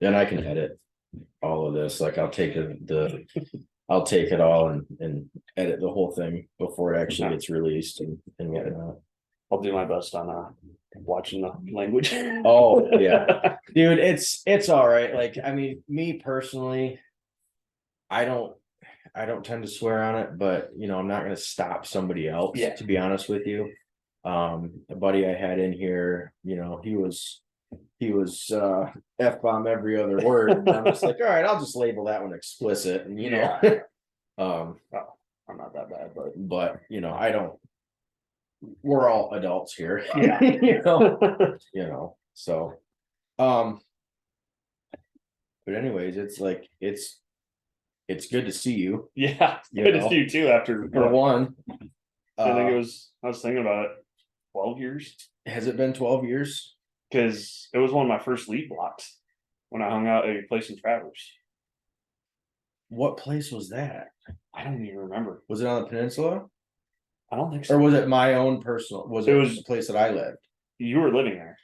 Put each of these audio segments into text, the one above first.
And I can edit all of this. Like I'll take I'll take it all and edit the whole thing before it actually gets released and whatnot. I'll do my best on watching the language. Oh yeah, dude, it's all right. Like I mean, me personally, I don't tend to swear on it, but I'm not going to stop somebody else. Yeah. To be honest with you, a buddy I had in here, he was F-bomb every other word. And I'm just like, all right, I'll just label that one explicit, and Oh, I'm not that bad, but I don't. We're all adults here, yeah. So, but anyways, it's like it's good to see you. Yeah, good to see you too. After for one, I think it was. I was thinking about it. 12 years. Has it been 12 years? Because it was one of my first lead blocks when I hung out at your place in Traverse. What place was that? I don't even remember. Was it on the peninsula? I don't think so. Or was it my own personal? Was it the place that I lived? You were living there.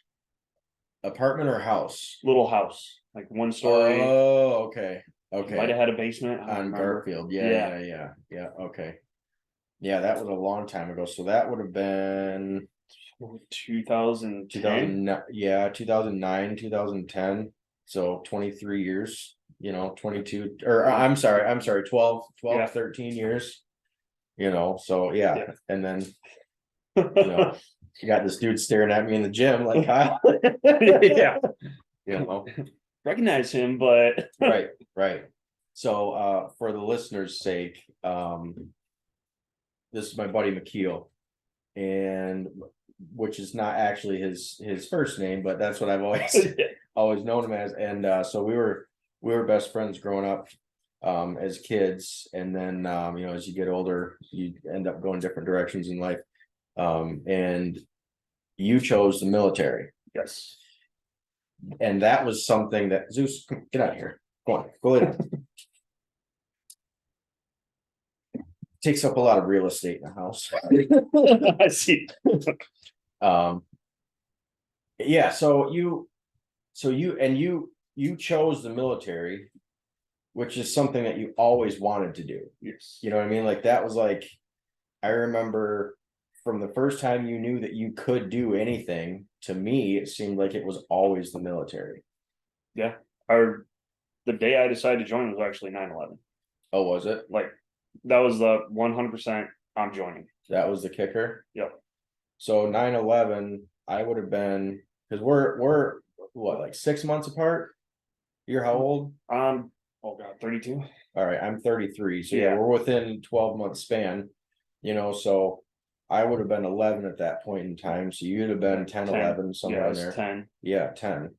Apartment or house? Little house, like one story. Oh, okay. Okay. Might have had a basement on Garfield. Yeah. Okay. Yeah, that was a long time ago. So that would have been 2010. Yeah, 2009, 2010. So 23 years, 22 or I'm sorry, 12, 13 years. So yeah. And then you got this dude staring at me in the gym like Kyle. Yeah. Recognize him, but right. So for the listeners' sake, this is my buddy McKeel, and which is not actually his first name, but that's what I've always known him as. And so we were best friends growing up as kids, and then as you get older, you end up going different directions in life. And you chose the military. Yes. And that was something that Zeus, get out of here. Go on, go lay down. Takes up a lot of real estate in the house. I see. Yeah, so you chose the military, which is something that you always wanted to do. Yes. You know what I mean? Like that was like, I remember from the first time you knew that you could do anything, to me, it seemed like it was always the military. Yeah. The day I decided to join was actually 9/11. Oh, was it? Like that was the 100% I'm joining. That was the kicker. Yep. So 9/11, I would have been, because we're what, like 6 months apart? You're how old? Oh god, 32. All right, I'm 33. So yeah, we're within 12-month span, so I would have been 11 at that point in time. So you'd have been 10, 11, somewhere in there. 10. Yeah, 10.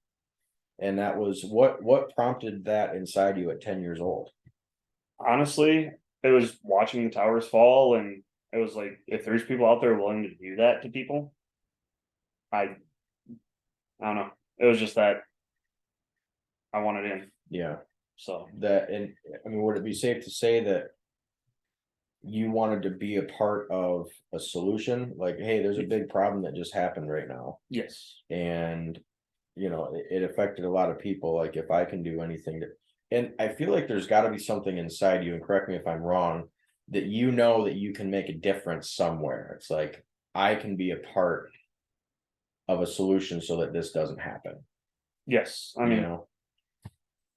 And that was what prompted that inside you at 10 years old? Honestly, it was watching the towers fall, and it was like, if there's people out there willing to do that to people, I don't know. It was just that I wanted in. Yeah. So that, and I mean, would it be safe to say that you wanted to be a part of a solution? Like, hey, there's a big problem that just happened right now. Yes. And it affected a lot of people. Like, if I can do anything and I feel like there's got to be something inside you, and correct me if I'm wrong, that that you can make a difference somewhere. It's like, I can be a part of a solution so that this doesn't happen. Yes. I mean,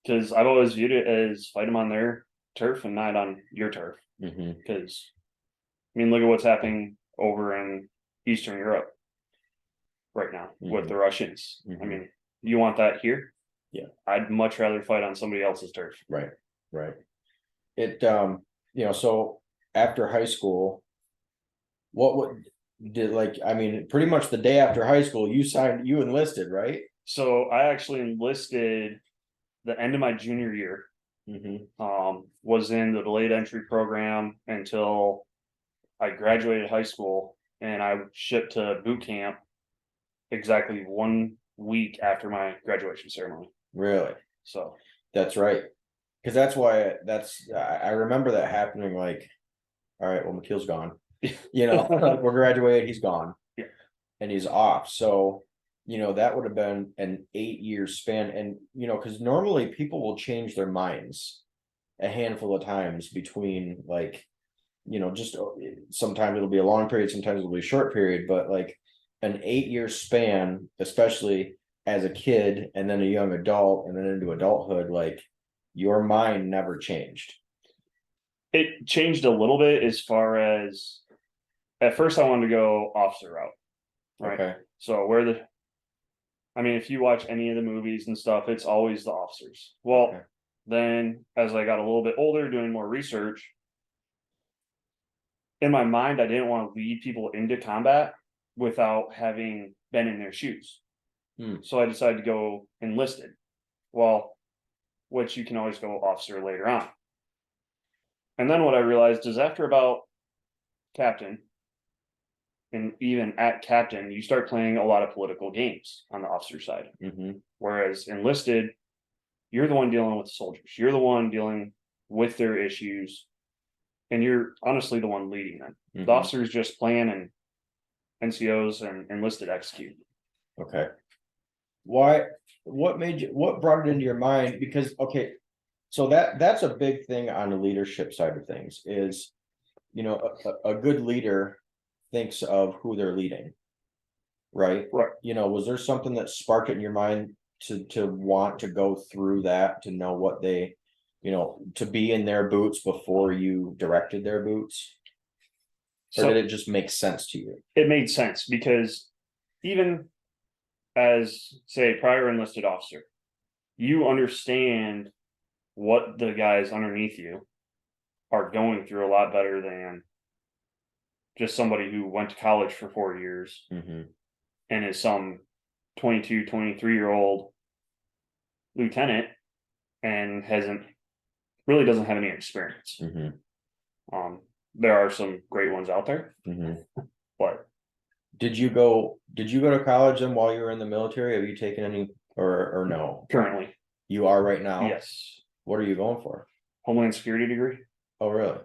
because I've always viewed it as fight them on their turf and not on your turf. Because, I mean, look at what's happening over in Eastern Europe right now with the Russians. I mean, you want that here? Yeah. I'd much rather fight on somebody else's turf. Right. It, so after high school, pretty much the day after high school, you enlisted, right? So I actually enlisted the end of my junior year. Was in the delayed entry program until I graduated high school, and I shipped to boot camp exactly 1 week after my graduation ceremony. Really? So that's right. Because I remember that happening. Like, all right, well, McKeel's gone. We're graduated, he's gone. Yeah. And he's off. So that would have been an 8-year span. And, because normally people will change their minds a handful of times between like, just sometimes it'll be a long period, sometimes it'll be a short period, but like an 8-year span, especially as a kid and then a young adult and then into adulthood, like your mind never changed. It changed a little bit as far as at first I wanted to go officer route. Right. Okay. So I mean, if you watch any of the movies and stuff, it's always the officers. Well, Okay. then as I got a little bit older, doing more research, in my mind, I didn't want to lead people into combat without having been in their shoes. So I decided to go enlisted. Well, which you can always go officer later on. And then what I realized is after about captain, and even at captain, you start playing a lot of political games on the officer side. Whereas enlisted, you're the one dealing with the soldiers. You're the one dealing with their issues. And you're honestly the one leading them. The officers just plan and NCOs and enlisted execute. Okay. What brought it into your mind? Because, okay, so that's a big thing on the leadership side of things is, a good leader thinks of who they're leading. Right. Right. Was there something that sparked it in your mind to want to go through that, to know what they, to be in their boots before you directed their boots? Or did it just make sense to you? It made sense because even as, say, prior enlisted officer, you understand what the guys underneath you are going through a lot better than just somebody who went to college for 4 years and is some 22, 23-year-old lieutenant and really doesn't have any experience. There are some great ones out there, but did you go to college then while you were in the military? Have you taken any or no? Currently, you are right now. Yes. What are you going for? Homeland Security degree. Oh, really?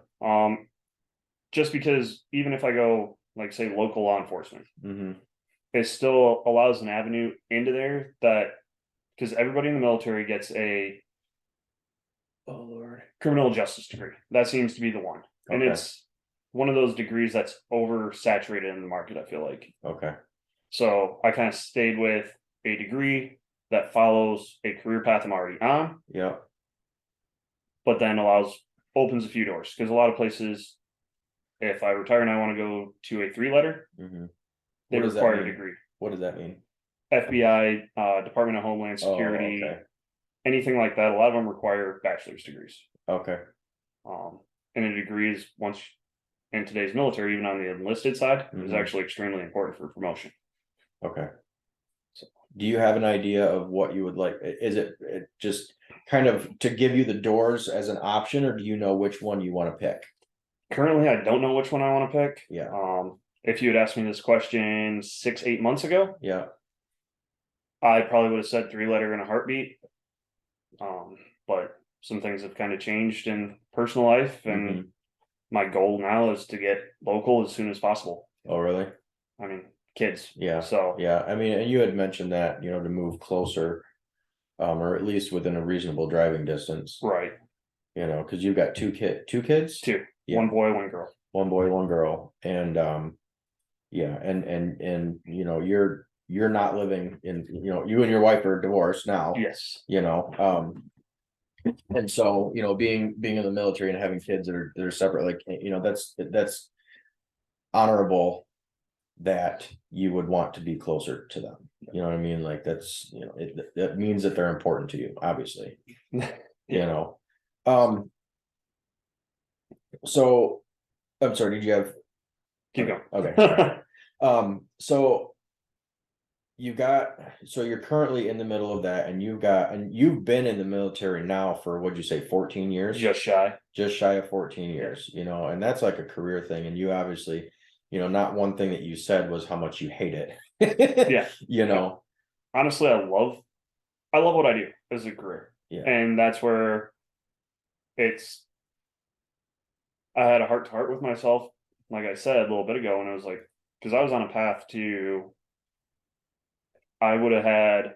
Just because even if I go, like, say, local law enforcement, it still allows an avenue into there that, because everybody in the military gets criminal justice degree. That seems to be the one. And it's one of those degrees that's oversaturated in the market, I feel like. Okay. So I kind of stayed with a degree that follows a career path I'm already on. Yeah. But then opens a few doors. Because a lot of places, if I retire and I want to go to a 3-letter, they require a degree. What does that mean? FBI, Department of Homeland Security, anything like that. A lot of them require bachelor's degrees. Okay. And a degree is, once in today's military, even on the enlisted side, is actually extremely important for promotion. Okay. So, do you have an idea of what you would like? Is it just kind of to give you the doors as an option, or do you know which one you want to pick? Currently, I don't know which one I want to pick. Yeah. If you had asked me this question 6-8 months ago, yeah, I probably would have said 3-letter in a heartbeat. But some things have kind of changed in personal life, and my goal now is to get local as soon as possible. Oh, really? I mean, kids. Yeah. So yeah, I mean, and you had mentioned that, to move closer, or at least within a reasonable driving distance. Right. Because you've got two kids? Two. Yeah. One boy, one girl. One boy, one girl. And yeah, and you're not living in, you and your wife are divorced now. Yes. And so, being in the military and having kids that are separate, like, that's honorable that you would want to be closer to them. You know what I mean? Like, that's, that means that they're important to you, obviously. So I'm sorry, did you have? Keep going. Okay. So you're currently in the middle of that, and you've been in the military now for, what'd you say, 14 years? Just shy of 14 years, and that's like a career thing. And you obviously, not one thing that you said was how much you hate it. Yeah. Honestly, I love what I do as a career. Yeah. And that's where I had a heart to heart with myself, like I said a little bit ago, and it was like, because I was on a path to I would have had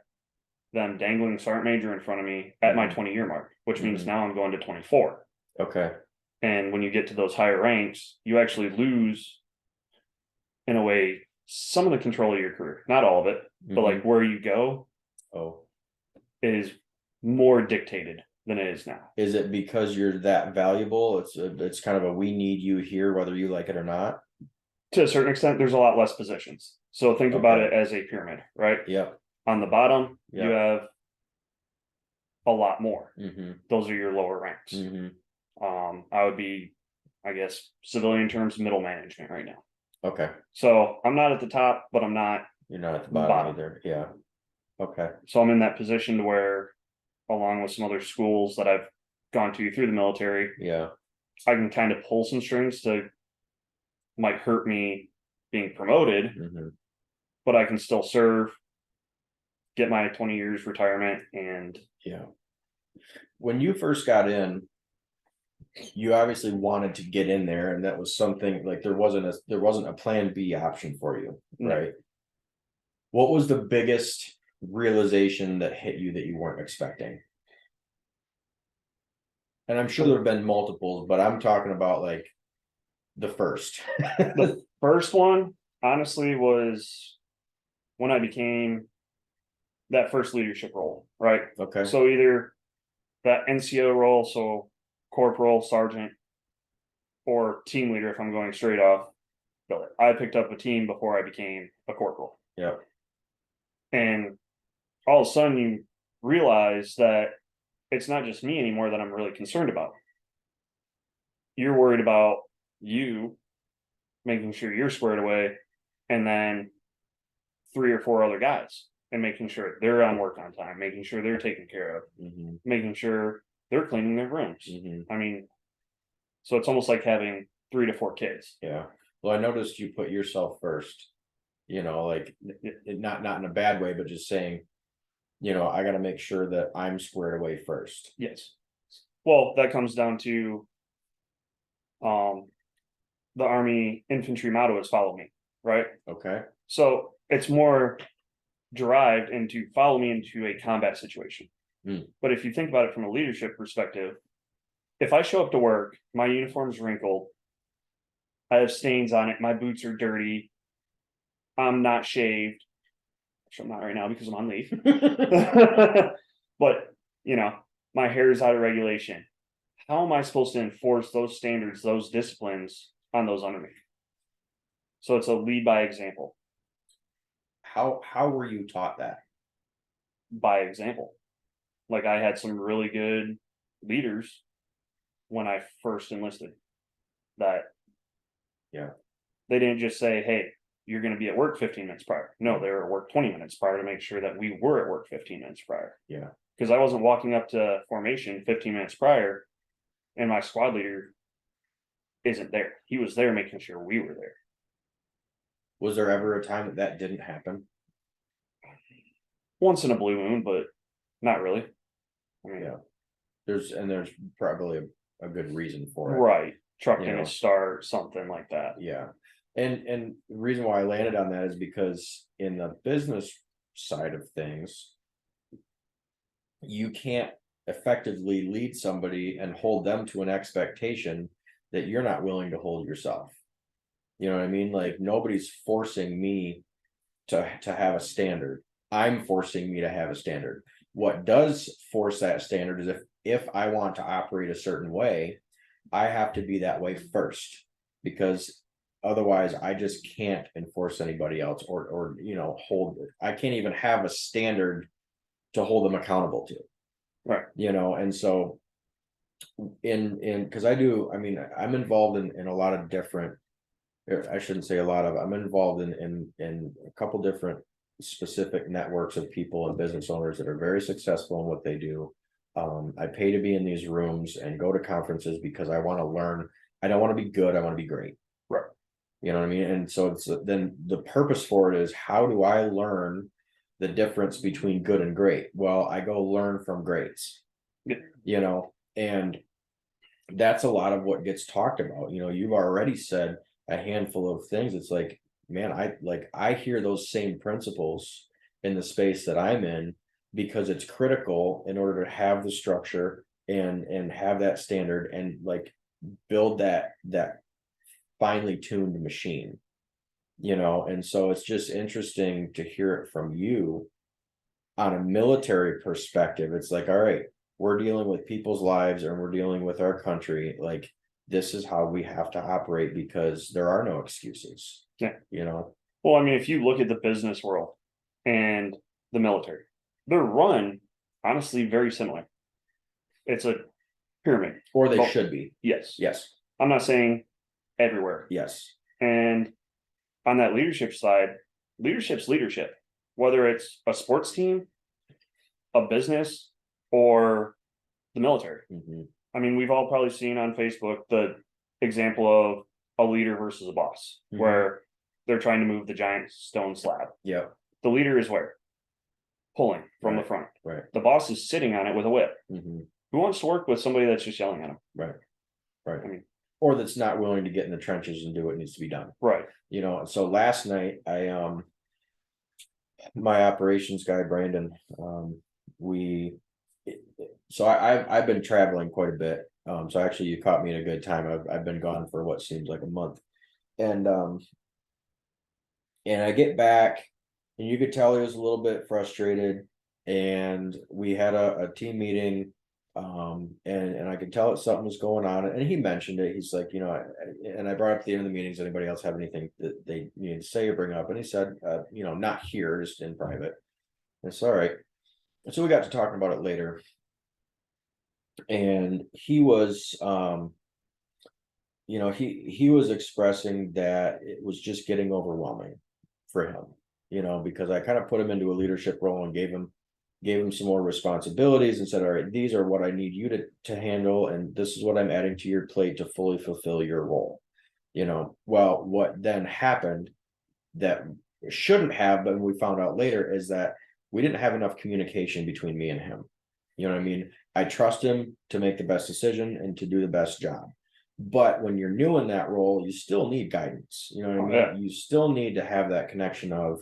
them dangling sergeant major in front of me at my 20-year mark, which means Mhm. now I'm going to 24. Okay. And when you get to those higher ranks, you actually lose, in a way, some of the control of your career. Not all of it, but Mhm. like where you go Oh, is more dictated than it is now. is it because you're that valuable? It's kind of a we need you here, whether you like it or not. To a certain extent, there's a lot less positions. So think about Okay. it as a pyramid, right? Yep. On the bottom, you Yep. have a lot more. Mm-hmm. Those are your lower ranks. Mm-hmm. I would be, I guess, civilian terms, middle management right now. Okay. So I'm not at the top, but I'm not You're not at the bottom bottom. either. Yeah. Okay. So I'm in that position to where, along with some other schools that I've gone to through the military, Yeah. I can kind of pull some strings to might hurt me being promoted, Mm-hmm. but I can still serve, get my 20 years retirement, and Yeah. When you first got in, you obviously wanted to get in there, and that was something like there wasn't a plan B option for you, No. right? What was the biggest realization that hit you that you weren't expecting? And I'm sure there have been multiples, but I'm talking about like the first. The first one, honestly, was when I became that first leadership role, right? Okay. So either that NCO role, so corporal, sergeant, or team leader if I'm going straight off. But I picked up a team before I became a corporal. Yeah. And all of a sudden you realize that it's not just me anymore that I'm really concerned about. You're worried about you making sure you're squared away, and then 3 or 4 other guys, and making sure they're on work on time, making sure they're taken care of, Mm-hmm. making sure they're cleaning their rooms. Mm-hmm. I mean, so it's almost like having 3 to 4 kids. Yeah. Well, I noticed you put yourself first, like not in a bad way, but just saying, I got to make sure that I'm squared away first. Yes. Well, that comes down to the Army infantry motto is follow me, right? Okay. So it's more derived into follow me into a combat situation. Mm. But if you think about it from a leadership perspective, if I show up to work, my uniform's wrinkled, I have stains on it, my boots are dirty, I'm not shaved, which I'm not right now because I'm on leave. But my hair is out of regulation. How am I supposed to enforce those standards, those disciplines on those under me? So it's a lead by example. How were you taught that? By example. Like I had some really good leaders when I first enlisted that they didn't just say, hey, you're going to be at work 15 minutes prior. No, they were at work 20 minutes prior to make sure that we were at work 15 minutes prior. Yeah. Because I wasn't walking up to formation 15 minutes prior and my squad leader isn't there. He was there making sure we were there. Was there ever a time that didn't happen? Once in a blue moon, but not really. I mean, Yeah. There's probably a good reason for it. Right. Truck didn't start, something like that. Yeah. And the reason why I landed on that is because in the business side of things, you can't effectively lead somebody and hold them to an expectation that you're not willing to hold yourself. You know what I mean? Like nobody's forcing me to have a standard. I'm forcing me to have a standard. What does force that standard is if I want to operate a certain way, I have to be that way first, because otherwise I just can't enforce anybody else or hold it. I can't even have a standard to hold them accountable to. Right. And so because I'm involved in a lot of different, I shouldn't say a lot of, I'm involved in a couple different specific networks of people and business owners that are very successful in what they do. I pay to be in these rooms and go to conferences because I want to learn. I don't want to be good. I want to be great. Right. You know what I mean? And so it's then the purpose for it is, how do I learn the difference between good and great? Well, I go learn from greats. Yeah. And that's a lot of what gets talked about. You've already said a handful of things. It's like, man, I hear those same principles in the space that I'm in, because it's critical in order to have the structure and have that standard and like build that finely tuned machine, and so it's just interesting to hear it from you on a military perspective. It's like, all right, we're dealing with people's lives and we're dealing with our country. Like, this is how we have to operate because there are no excuses. Yeah. Well, I mean, if you look at the business world and the military, they're run honestly very similar. It's a pyramid. Or they should be. Yes. Yes. I'm not saying everywhere. Yes. And on that leadership side, leadership's leadership, whether it's a sports team, a business, or the military. Mm-hmm. I mean, we've all probably seen on Facebook the example of a leader versus a boss, where they're trying to move the giant stone slab. Yeah. The leader is where? Pulling from the front. Right. The boss is sitting on it with a whip. Mm-hmm. Who wants to work with somebody that's just yelling at him? Right. I mean, or that's not willing to get in the trenches and do what needs to be done. Right. So last night my operations guy, Brandon, I've been traveling quite a bit. So actually you caught me at a good time. I've been gone for what seems like a month. And I get back and you could tell he was a little bit frustrated, and we had a team meeting. And I could tell that something was going on, and he mentioned it. He's like, and I brought up at the end of the meetings, anybody else have anything that they needed to say or bring up? And he said, not here, just in private. It's all right. And so we got to talking about it later. And he was, he was expressing that it was just getting overwhelming for him, because I kind of put him into a leadership role and gave him some more responsibilities and said, all right, these are what I need you to handle, and this is what I'm adding to your plate to fully fulfill your role. Well, what then happened that shouldn't have, but we found out later, is that we didn't have enough communication between me and him. You know what I mean? I trust him to make the best decision and to do the best job. But when you're new in that role, you still need guidance. You know what I mean? Yeah. You still need to have that connection of,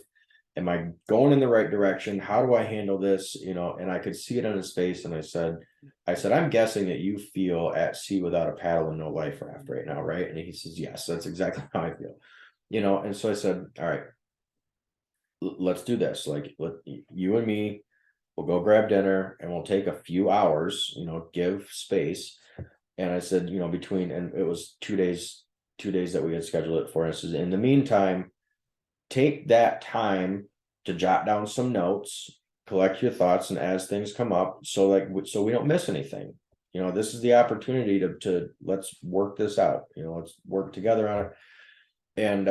am I going in the right direction? How do I handle this? And I could see it on his face. And I said, I'm guessing that you feel at sea without a paddle and no life raft right now, right? And he says, yes, that's exactly how I feel. And so I said, all right, let's do this. Like, you and me, we'll go grab dinner and we'll take a few hours, give space. And I said, and it was 2 days that we had scheduled it for. And I said, in the meantime, take that time to jot down some notes, collect your thoughts, and as things come up, so we don't miss anything. This is the opportunity to let's work this out. Let's work together on it. And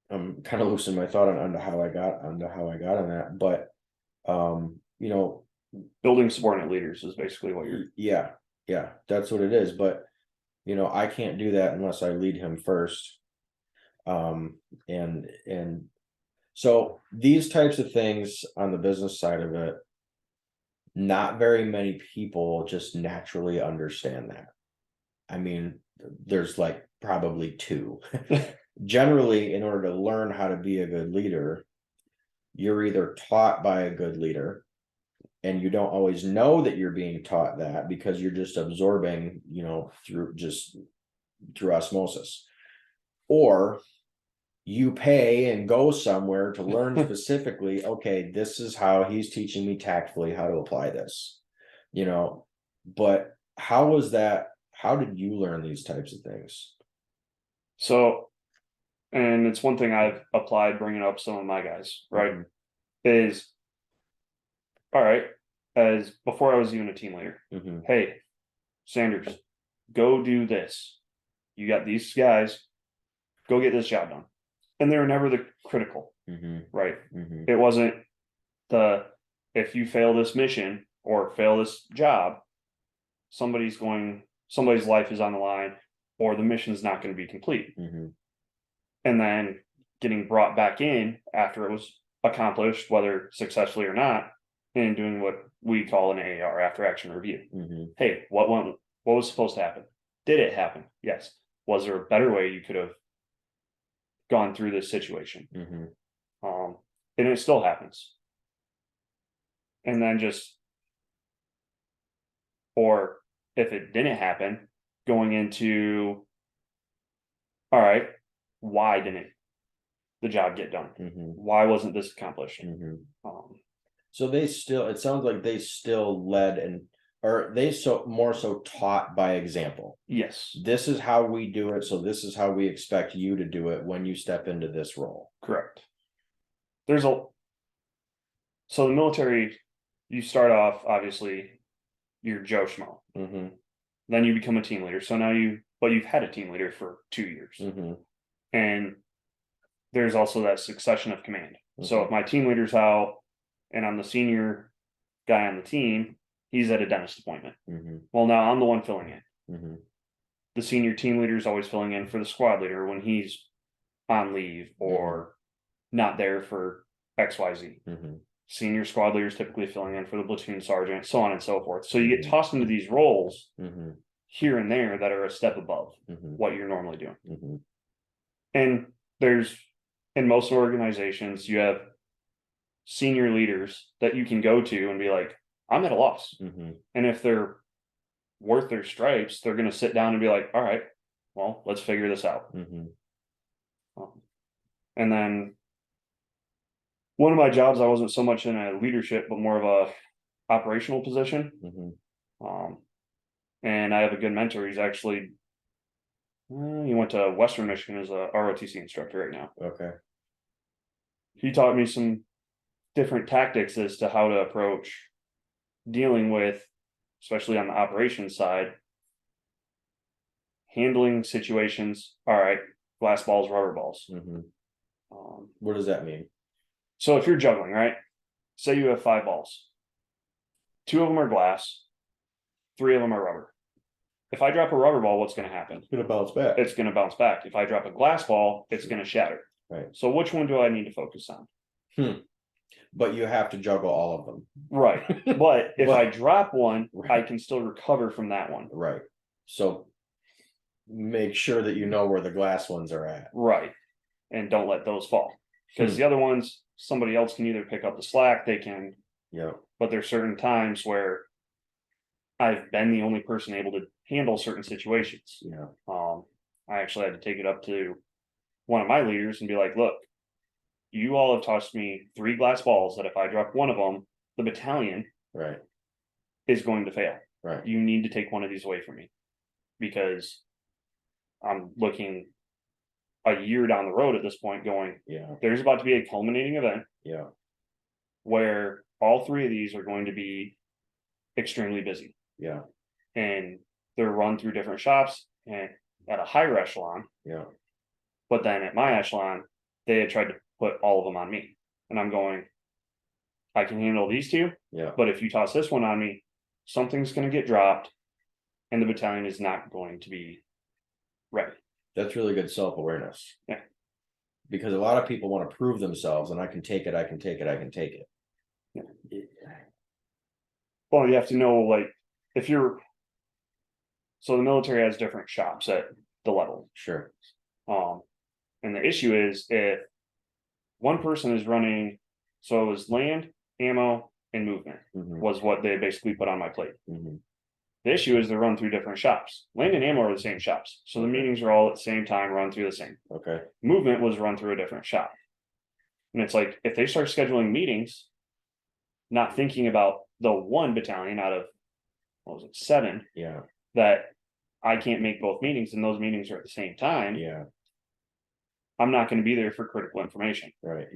I'm kind of losing my thought on how I got on that, but building subordinate leaders is basically what you're. Yeah, that's what it is. But I can't do that unless I lead him first. And so these types of things on the business side of it, not very many people just naturally understand that. I mean, there's like probably two. Generally, in order to learn how to be a good leader, you're either taught by a good leader, and you don't always know that you're being taught that because you're just absorbing, through osmosis, or you pay and go somewhere to learn specifically, okay, this is how he's teaching me tactfully how to apply this, but how did you learn these types of things? So, and it's one thing I've applied bringing up some of my guys, right? Mm-hmm. Is, all right, as before I was even a team leader, mm-hmm. Hey, Sanders, go do this. You got these guys, go get this job done. And they were never the critical, mm-hmm. Right? Mm-hmm. It wasn't if you fail this mission or fail this job, somebody's life is on the line, or the mission's not going to be complete. Mm-hmm. And then getting brought back in after it was accomplished, whether successfully or not, and doing what we call an AAR, after action review. Mm-hmm. Hey, what was supposed to happen? Did it happen? Yes. Was there a better way you could have gone through this situation? Mm-hmm. and it still happens. And then or if it didn't happen, going into, all right, why didn't the job get done? Why wasn't this accomplished? So it sounds like they still led or they more so taught by example. Yes. This is how we do it. So this is how we expect you to do it when you step into this role. Correct. So the military, you start off, obviously, you're Joe Schmo. Then you become a team leader. So now you've had a team leader for 2 years. And there's also that succession of command. So if my team leader's out and I'm the senior guy on the team, he's at a dentist appointment. Well, now I'm the one filling in. The senior team leader is always filling in for the squad leader when he's on leave or not there for XYZ. Senior squad leaders typically filling in for the platoon sergeant, so on and so forth. So you get tossed into these roles here and there that are a step above what you're normally doing. And in most organizations, you have senior leaders that you can go to and be like, I'm at a loss. And if they're worth their stripes, they're going to sit down and be like, all right, well, let's figure this out. And then one of my jobs, I wasn't so much in a leadership, but more of a operational position. And I have a good mentor. He's actually, he went to Western Michigan as a ROTC instructor right now. Okay. He taught me some different tactics as to how to approach dealing with, especially on the operations side, handling situations. All right, glass balls, rubber balls. What does that mean? So if you're juggling, right? Say you have 5 balls. 2 of them are glass, 3 of them are rubber. If I drop a rubber ball, what's going to happen? It's going to bounce back. It's going to bounce back. If I drop a glass ball, it's going to shatter. Right. So which one do I need to focus on? But you have to juggle all of them. Right. But if I drop one, I can still recover from that one. Right. So make sure that you know where the glass ones are at. Right. And don't let those fall. Because the other ones, somebody else can either pick up the slack, they can. Yeah. But there's certain times where I've been the only person able to handle certain situations. Yeah. I actually had to take it up to one of my leaders and be like, look, you all have tossed me 3 glass balls that if I drop one of them, the battalion is going to fail. Right. You need to take one of these away from me because I'm looking a year down the road at this point going, there's about to be a culminating event where all 3 of these are going to be extremely busy. And they're run through different shops and at a higher echelon. But then at my echelon, they had tried to put all of them on me. And I'm going, I can handle these 2. But if you toss this one on me, something's going to get dropped and the battalion is not going to be ready. That's really good self-awareness. Because a lot of people want to prove themselves and I can take it. Well, you have to know, like, so the military has different shops at the level. Sure. And the issue is if one person is running, so it was land, ammo, and movement was what they basically put on my plate. The issue is they're run through different shops. Land and ammo are the same shops. So the meetings are all at the same time, run through the same. Movement was run through a different shop. And it's like, if they start scheduling meetings, not thinking about the 1 battalion out of, 7, that I can't make both meetings and those meetings are at the same time. I'm not going to be there for critical information. Right.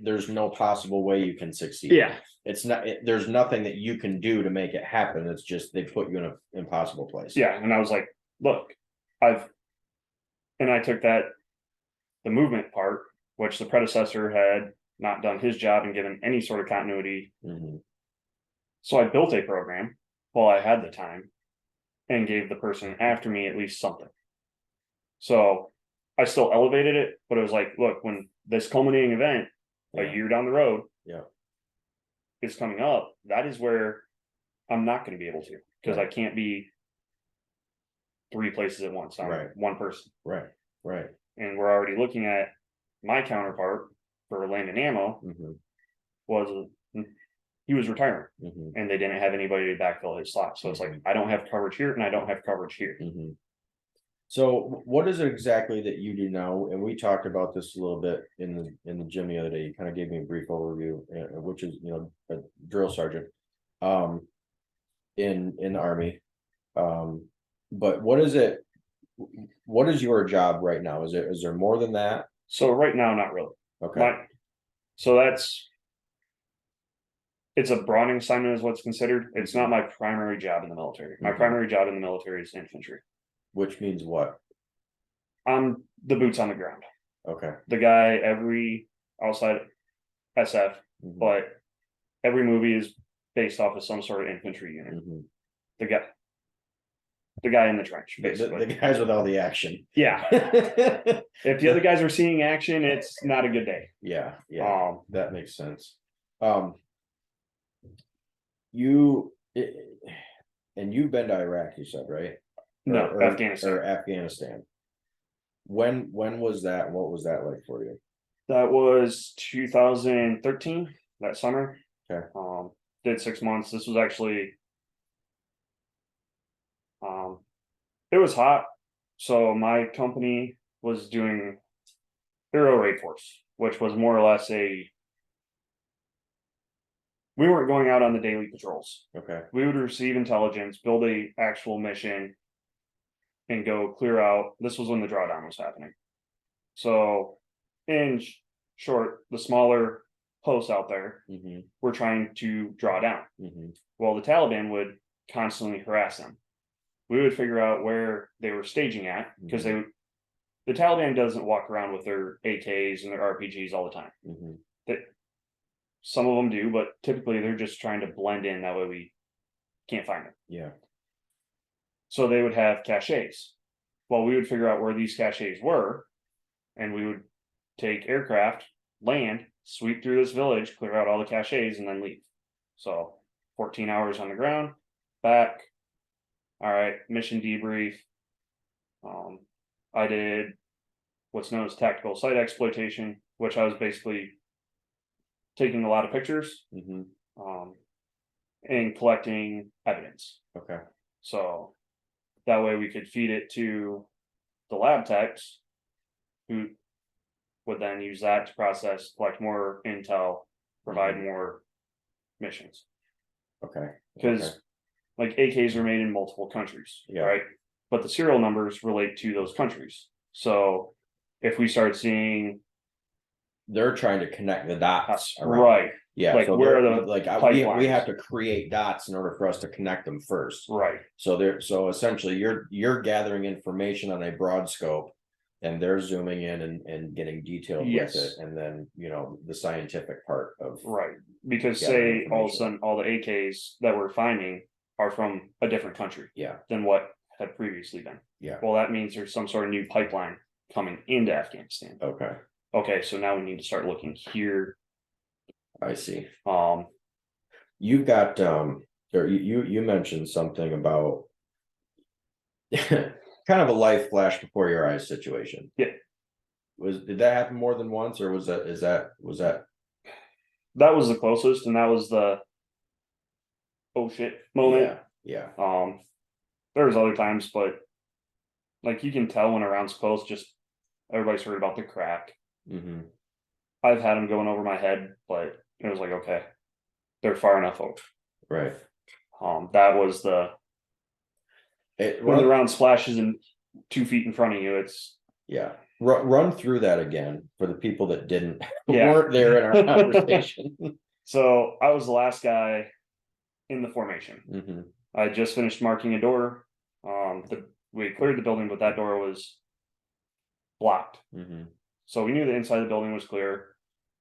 There's no possible way you can succeed. It's not, there's nothing that you can do to make it happen. It's just, they put you in an impossible place. And I was like, look, I took the movement part, which the predecessor had not done his job and given any sort of continuity. So I built a program while I had the time and gave the person after me at least something. So I still elevated it, but it was like, look, when this culminating event a year down the road is coming up, that is where I'm not going to be able to, because I can't be 3 places at once. I'm one person. Right. And we're already looking at my counterpart for land and ammo Mhm. was he was retiring, Mhm. and they didn't have anybody to backfill his slot. So it's like, I don't have coverage here and I don't have coverage here. Mhm. So what is it exactly that you do now? And we talked about this a little bit in the gym the other day. You kind of gave me a brief overview, which is, a drill sergeant, um, in the Army. But what is it? What is your job right now? Is there more than that? So right now, not really. Okay. So it's a broadening assignment is what's considered. It's not my primary job in the military. My Mhm. primary job in the military is infantry. Which means what? I'm the boots on the ground. Okay. The guy outside SF, Mhm. but every movie is based off of some sort of infantry unit. Mhm. The guy in the trench, The basically. guys with all the action. Yeah. If the other guys are seeing action, it's not a good day. Yeah, Um, that makes sense. You and you've been to Iraq, you said, right? no, Or Afghanistan. Afghanistan. When was that? What was that like for you? That was 2013, that summer. Okay. Did 6 months. This was actually it was hot. So my company was doing Aero Raid Force, which was more or less we weren't going out on the daily patrols. Okay. We would receive intelligence, build a actual mission, and go clear out. This was when the drawdown was happening. So in short, the smaller posts out there Mm-hmm. were trying to draw down. Mm-hmm. Well, the Taliban would constantly harass them. We would figure out where they were staging at, because the Taliban doesn't walk around with their AKs and their RPGs all the time. Mm-hmm. Some of them do, but typically they're just trying to blend in. That way we can't find them. Yeah. So they would have caches. Well, we would figure out where these caches were, and we would take aircraft, land, sweep through this village, clear out all the caches, and then leave. So 14 hours on the ground, back. All right, mission debrief. I did what's known as tactical site exploitation, which I was basically taking a lot of pictures, Mm-hmm. and collecting evidence. Okay. So that way we could feed it to the lab techs, who would then use that to process, collect more intel, provide more missions. Okay. Because like AKs are made in multiple countries, right? But the serial numbers relate to those countries. So if we start seeing, they're trying to connect the dots, right? Yeah. Like so where are the like we have to create dots in order for us to connect them first, right? So essentially you're gathering information on a broad scope, and they're zooming in and getting detailed with it, and then the scientific part of right. Because say all of a sudden all the AKs that we're finding are from a different country, than what had previously been. Well, that means there's some sort of new pipeline coming into Afghanistan. Okay, so now we need to start looking here. I see. You got or you mentioned something about kind of a life flash before your eyes situation. Yeah. Did that happen more than once, or was that that was the closest, and that was the oh shit moment. Yeah. There was other times, but like you can tell when around's close, just everybody's heard about the crack. Mm-hmm. I've had them going over my head, but it was like, okay, they're far enough over. Right. That was when the round splashes in 2 feet in front of you, it's run through that again for the people that weren't there in our conversation. So I was the last guy in the formation. Mm-hmm. I just finished marking a door. We cleared the building, but that door was blocked. Mm-hmm. So we knew the inside of the building was clear.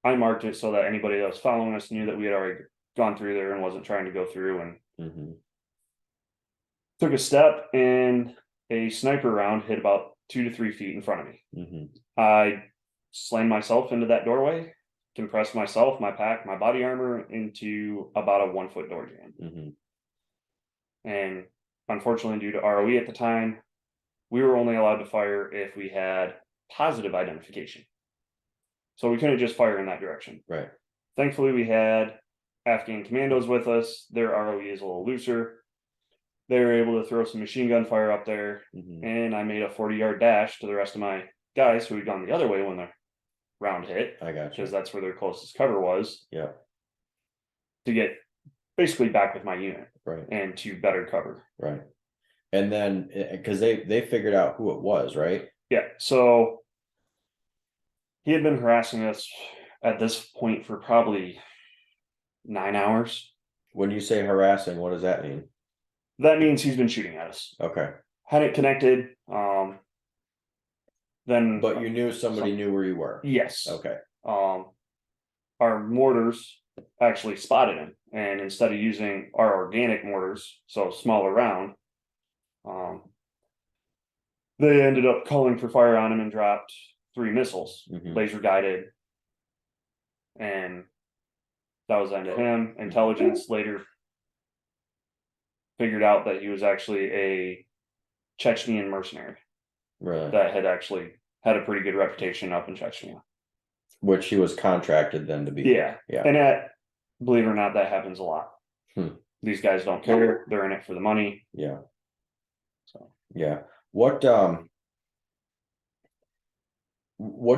I marked it so that anybody that was following us knew that we had already gone through there and wasn't trying to go through, and took a step, and a sniper round hit about 2 to 3 feet in front of me. Mm-hmm. I slammed myself into that doorway, compressed myself, my pack, my body armor into about a 1 foot door jam. Mm-hmm. And unfortunately, due to ROE at the time, we were only allowed to fire if we had positive identification. So we couldn't just fire in that direction. Right. Thankfully, we had Afghan commandos with us. Their ROE is a little looser. They were able to throw some machine gun fire up there, and I made a 40-yard dash to the rest of my guys who had gone the other way when the round hit. I got you. Because that's where their closest cover was. Yeah. To get basically back with my unit. Right. And to better cover. Right. And then because they figured out who it was, right? Yeah. So he had been harassing us at this point for probably 9 hours. When you say harassing, what does that mean? That means he's been shooting at us. Okay. Had it connected. Then. But you knew somebody knew where you were. Yes. Okay. Our mortars actually spotted him, and instead of using our organic mortars, so smaller round, they ended up calling for fire on him and dropped 3 missiles, laser guided, and that was the end of him. Intelligence later figured out that he was actually a Chechnyan mercenary, Right. that had actually had a pretty good reputation up in Chechnya, which he was contracted then to be. Yeah. Yeah. And believe it or not, that happens a lot. These guys don't care. They're in it for the money. Yeah. So yeah. What do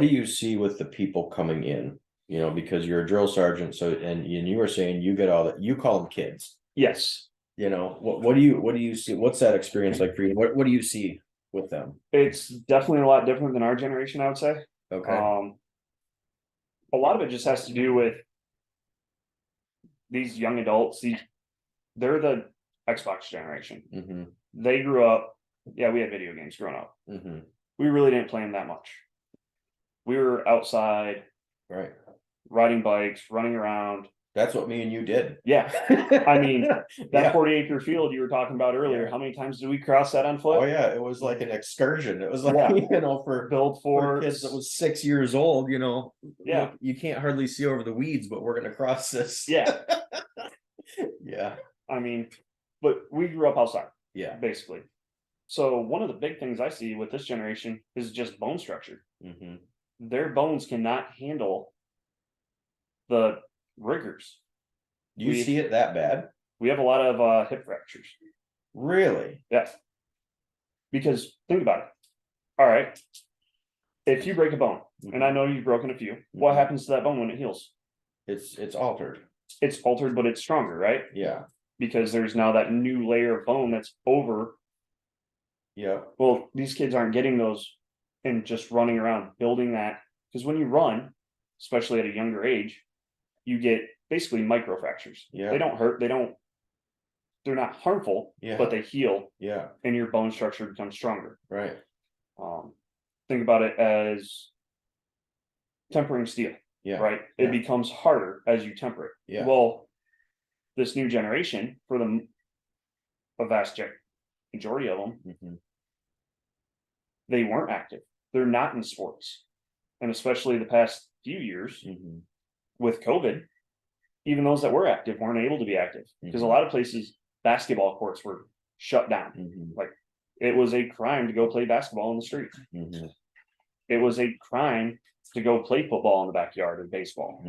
you see with the people coming in? You know, because you're a drill sergeant, so and you were saying you get all that, you call them kids. Yes. You know, what do you see? What's that experience like for you? What do you see with them? It's definitely a lot different than our generation, I would say. Okay. A lot of it just has to do with these young adults. They're the Xbox generation. They grew up. Yeah, we had video games growing up. We really didn't play them that much. We were outside, right, riding bikes, running around. That's what me and you did. Yeah. I mean, that 40-acre field you were talking about earlier, how many times did we cross that on foot? Oh yeah, it was like an excursion. It was like, you know, for kids that was 6 years old, you know. Yeah. Look, you can't hardly see over the weeds, but we're gonna cross this. Yeah. Yeah. I mean, but we grew up outside. Yeah. Basically. So one of the big things I see with this generation is just bone structure. Their bones cannot handle the rigors. You see it that bad? We have a lot of hip fractures. Really? Yes. Because think about it. All right. If you break a bone, and I know you've broken a few, what happens to that bone when it heals? It's altered. It's altered, but it's stronger, right? Yeah. Because there's now that new layer of bone that's over. Yeah. Well, these kids aren't getting those and just running around building that. Because when you run, especially at a younger age, you get basically micro fractures. Yeah. They don't hurt. They're not harmful, but they heal. Yeah. And your bone structure becomes stronger. Right. Think about it as tempering steel. Yeah. Right. It becomes harder as you temper it. Yeah. Well, this new generation, for a vast majority of them, they weren't active. They're not in sports. And especially the past few years with COVID, even those that were active weren't able to be active because a lot of places, basketball courts were shut down. Like it was a crime to go play basketball in the street. It was a crime to go play football in the backyard or baseball.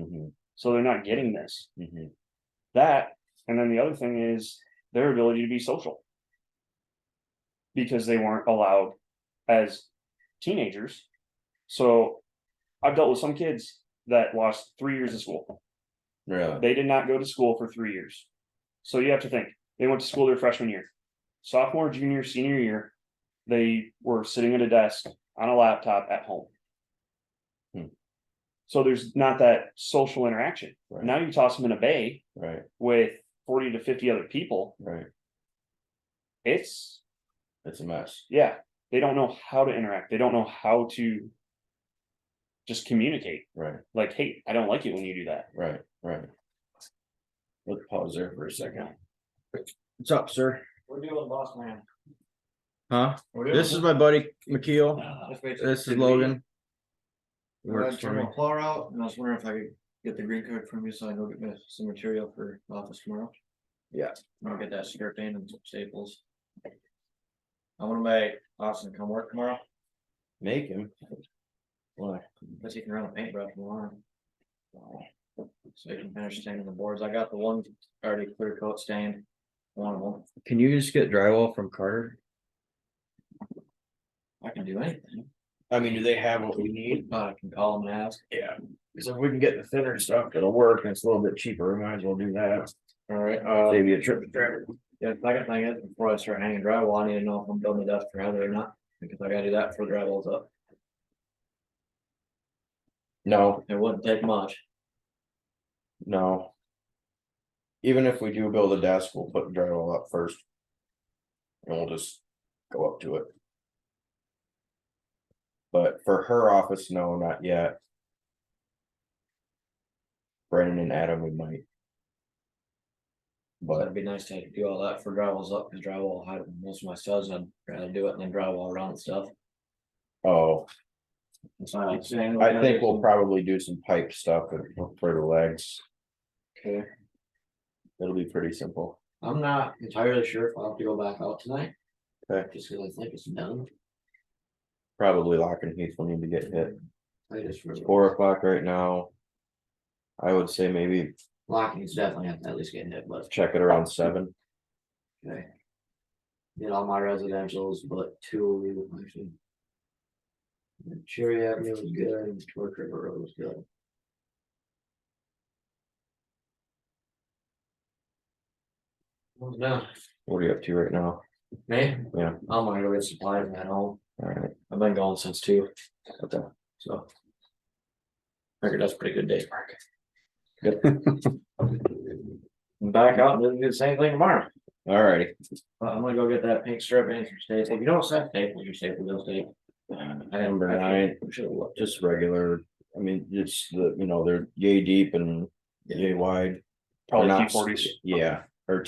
So they're not getting this. That, and then the other thing is their ability to be social because they weren't allowed as teenagers. So I've dealt with some kids that lost 3 years of school. Really? They did not go to school for 3 years. So you have to think, they went to school their freshman year. Sophomore, junior, senior year, they were sitting at a desk on a laptop at home. So there's not that social interaction. Right. Now you toss them in a bay with 40 to 50 other people. Right. It's a mess. Yeah. They don't know how to interact. They don't know how to just communicate. Right. Like, hey, I don't like it when you do that. Right. Right. Let's pause there for a second. What's up, sir? We're doing boss man. Huh? This is my buddy McKeel. This is Logan. We're turn my plow out, and I was wondering if I could get the green card from you so I can go get me some material for the office tomorrow. Yeah. I'll get that stripped in and some staples. I want to make Austin come work tomorrow. Make him. Why? Because you can run a paintbrush more. So you can finish staining the boards. I got the one already clear coat stained. One of them. Can you just get drywall from Carter? I can do anything. I mean, do they have what we need? I can call them and ask. Yeah, because if we can get the thinner stuff, it'll work, and it's a little bit cheaper, we might as well do that. All right, Maybe a trip to Trevor. yeah, the second thing is, before I start hanging drywall, I need to know if I'm building the desk for Heather or not, because I gotta do that before the drywall's up. No, It wouldn't take much. no. Even if we do build a desk, we'll put drywall up first. And we'll just go up to it. But for her office, no, not yet. Brandon and Adam, we might. But But it'd be nice to do all that for drywall's up, because drywall had most of my studs, I'd rather do it than drywall around stuff. oh, It's not like saying. I think we'll probably do some pipe stuff for the legs. Okay, It'll be pretty simple. I'm not entirely sure if I'll have to go back out tonight. Okay. Just because I think it's done. Probably Lock and Heath will need to get hit. I just It's really. 4 o'clock right now. I would say maybe Locking's definitely have to at least get hit, but check it around 7. okay. Did all my residentials, but 2 actually. Cherry Avenue was good, and Torch River Road was good. No, What are you up to right now? me, Yeah, I'm gonna go get supplies at home. alright. I've been going since 2, Okay. so. Figured that's a pretty good day, Mark. Good. I'm back out and do the same thing tomorrow. Alrighty. I'm gonna go get that pink strip and some staples. If you don't set staples, your staples will stay. Number 9, just regular, I mean, it's the, they're yay deep and yay wide. Probably Or not- T40s. Yeah, or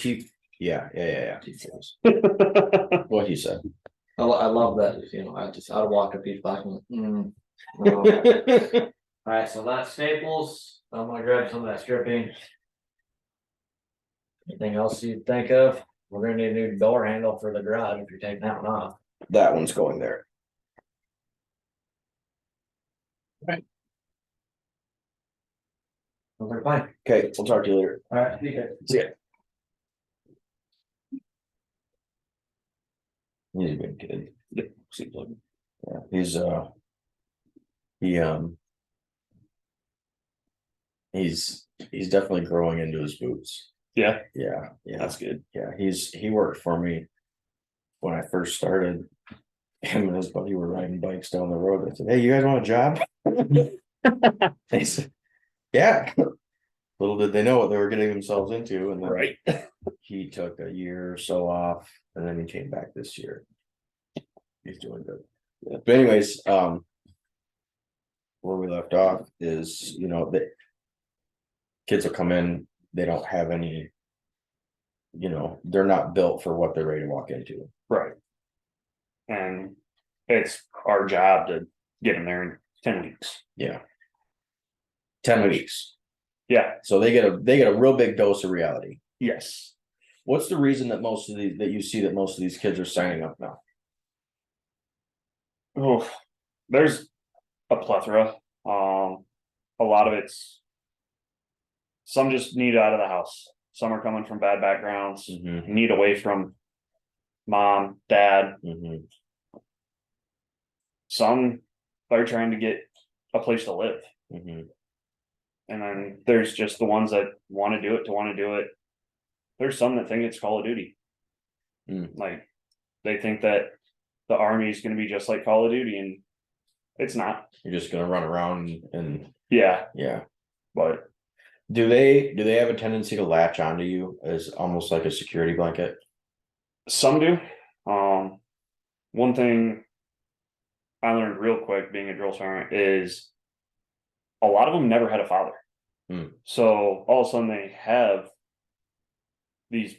yeah. What he said. I love that, I'd walk up each block and. No. Alright, so that's staples. I'm gonna grab some of that stripping. Anything else you think of? We're gonna need a new door handle for the garage if you're taking that one off. That one's going there. Those are fine. Okay, we'll talk to you later. Alright, see ya. See ya. He's a good kid. Yeah, seems like it. Yeah, he's he's definitely growing into his boots. Yeah, Yeah, that's good. yeah, he worked for me when I first started. Him and his buddy were riding bikes down the road. I said, "Hey, you guys want a job?" They said, "Yeah." Little did they know what they were getting themselves into, and then Right. he took a year or so off, and then he came back this year. He's doing good. Yeah. But anyways, where we left off is, the kids will come in, they don't have any, they're not built for what they're ready to walk into. Right. And it's our job to get them there in 10 weeks. Yeah. 10 weeks. Yeah. So they get a real big dose of reality. Yes. What's the reason that most of these kids are signing up now? Oh, there's a plethora. A lot of it's some just need out of the house. Some are coming from bad backgrounds, Mm-hmm. need away from mom, dad. Mm-hmm. Some are trying to get a place to live. Mm-hmm. And then there's just the ones that want to do it. There's some that think it's Call of Duty. Like they think that the army is going to be just like Call of Duty, and it's not. You're just gonna run around and Yeah, but do they have a tendency to latch onto you as almost like a security blanket? some do. One thing I learned real quick being a drill sergeant is a lot of them never had a father. So all of a sudden they have these.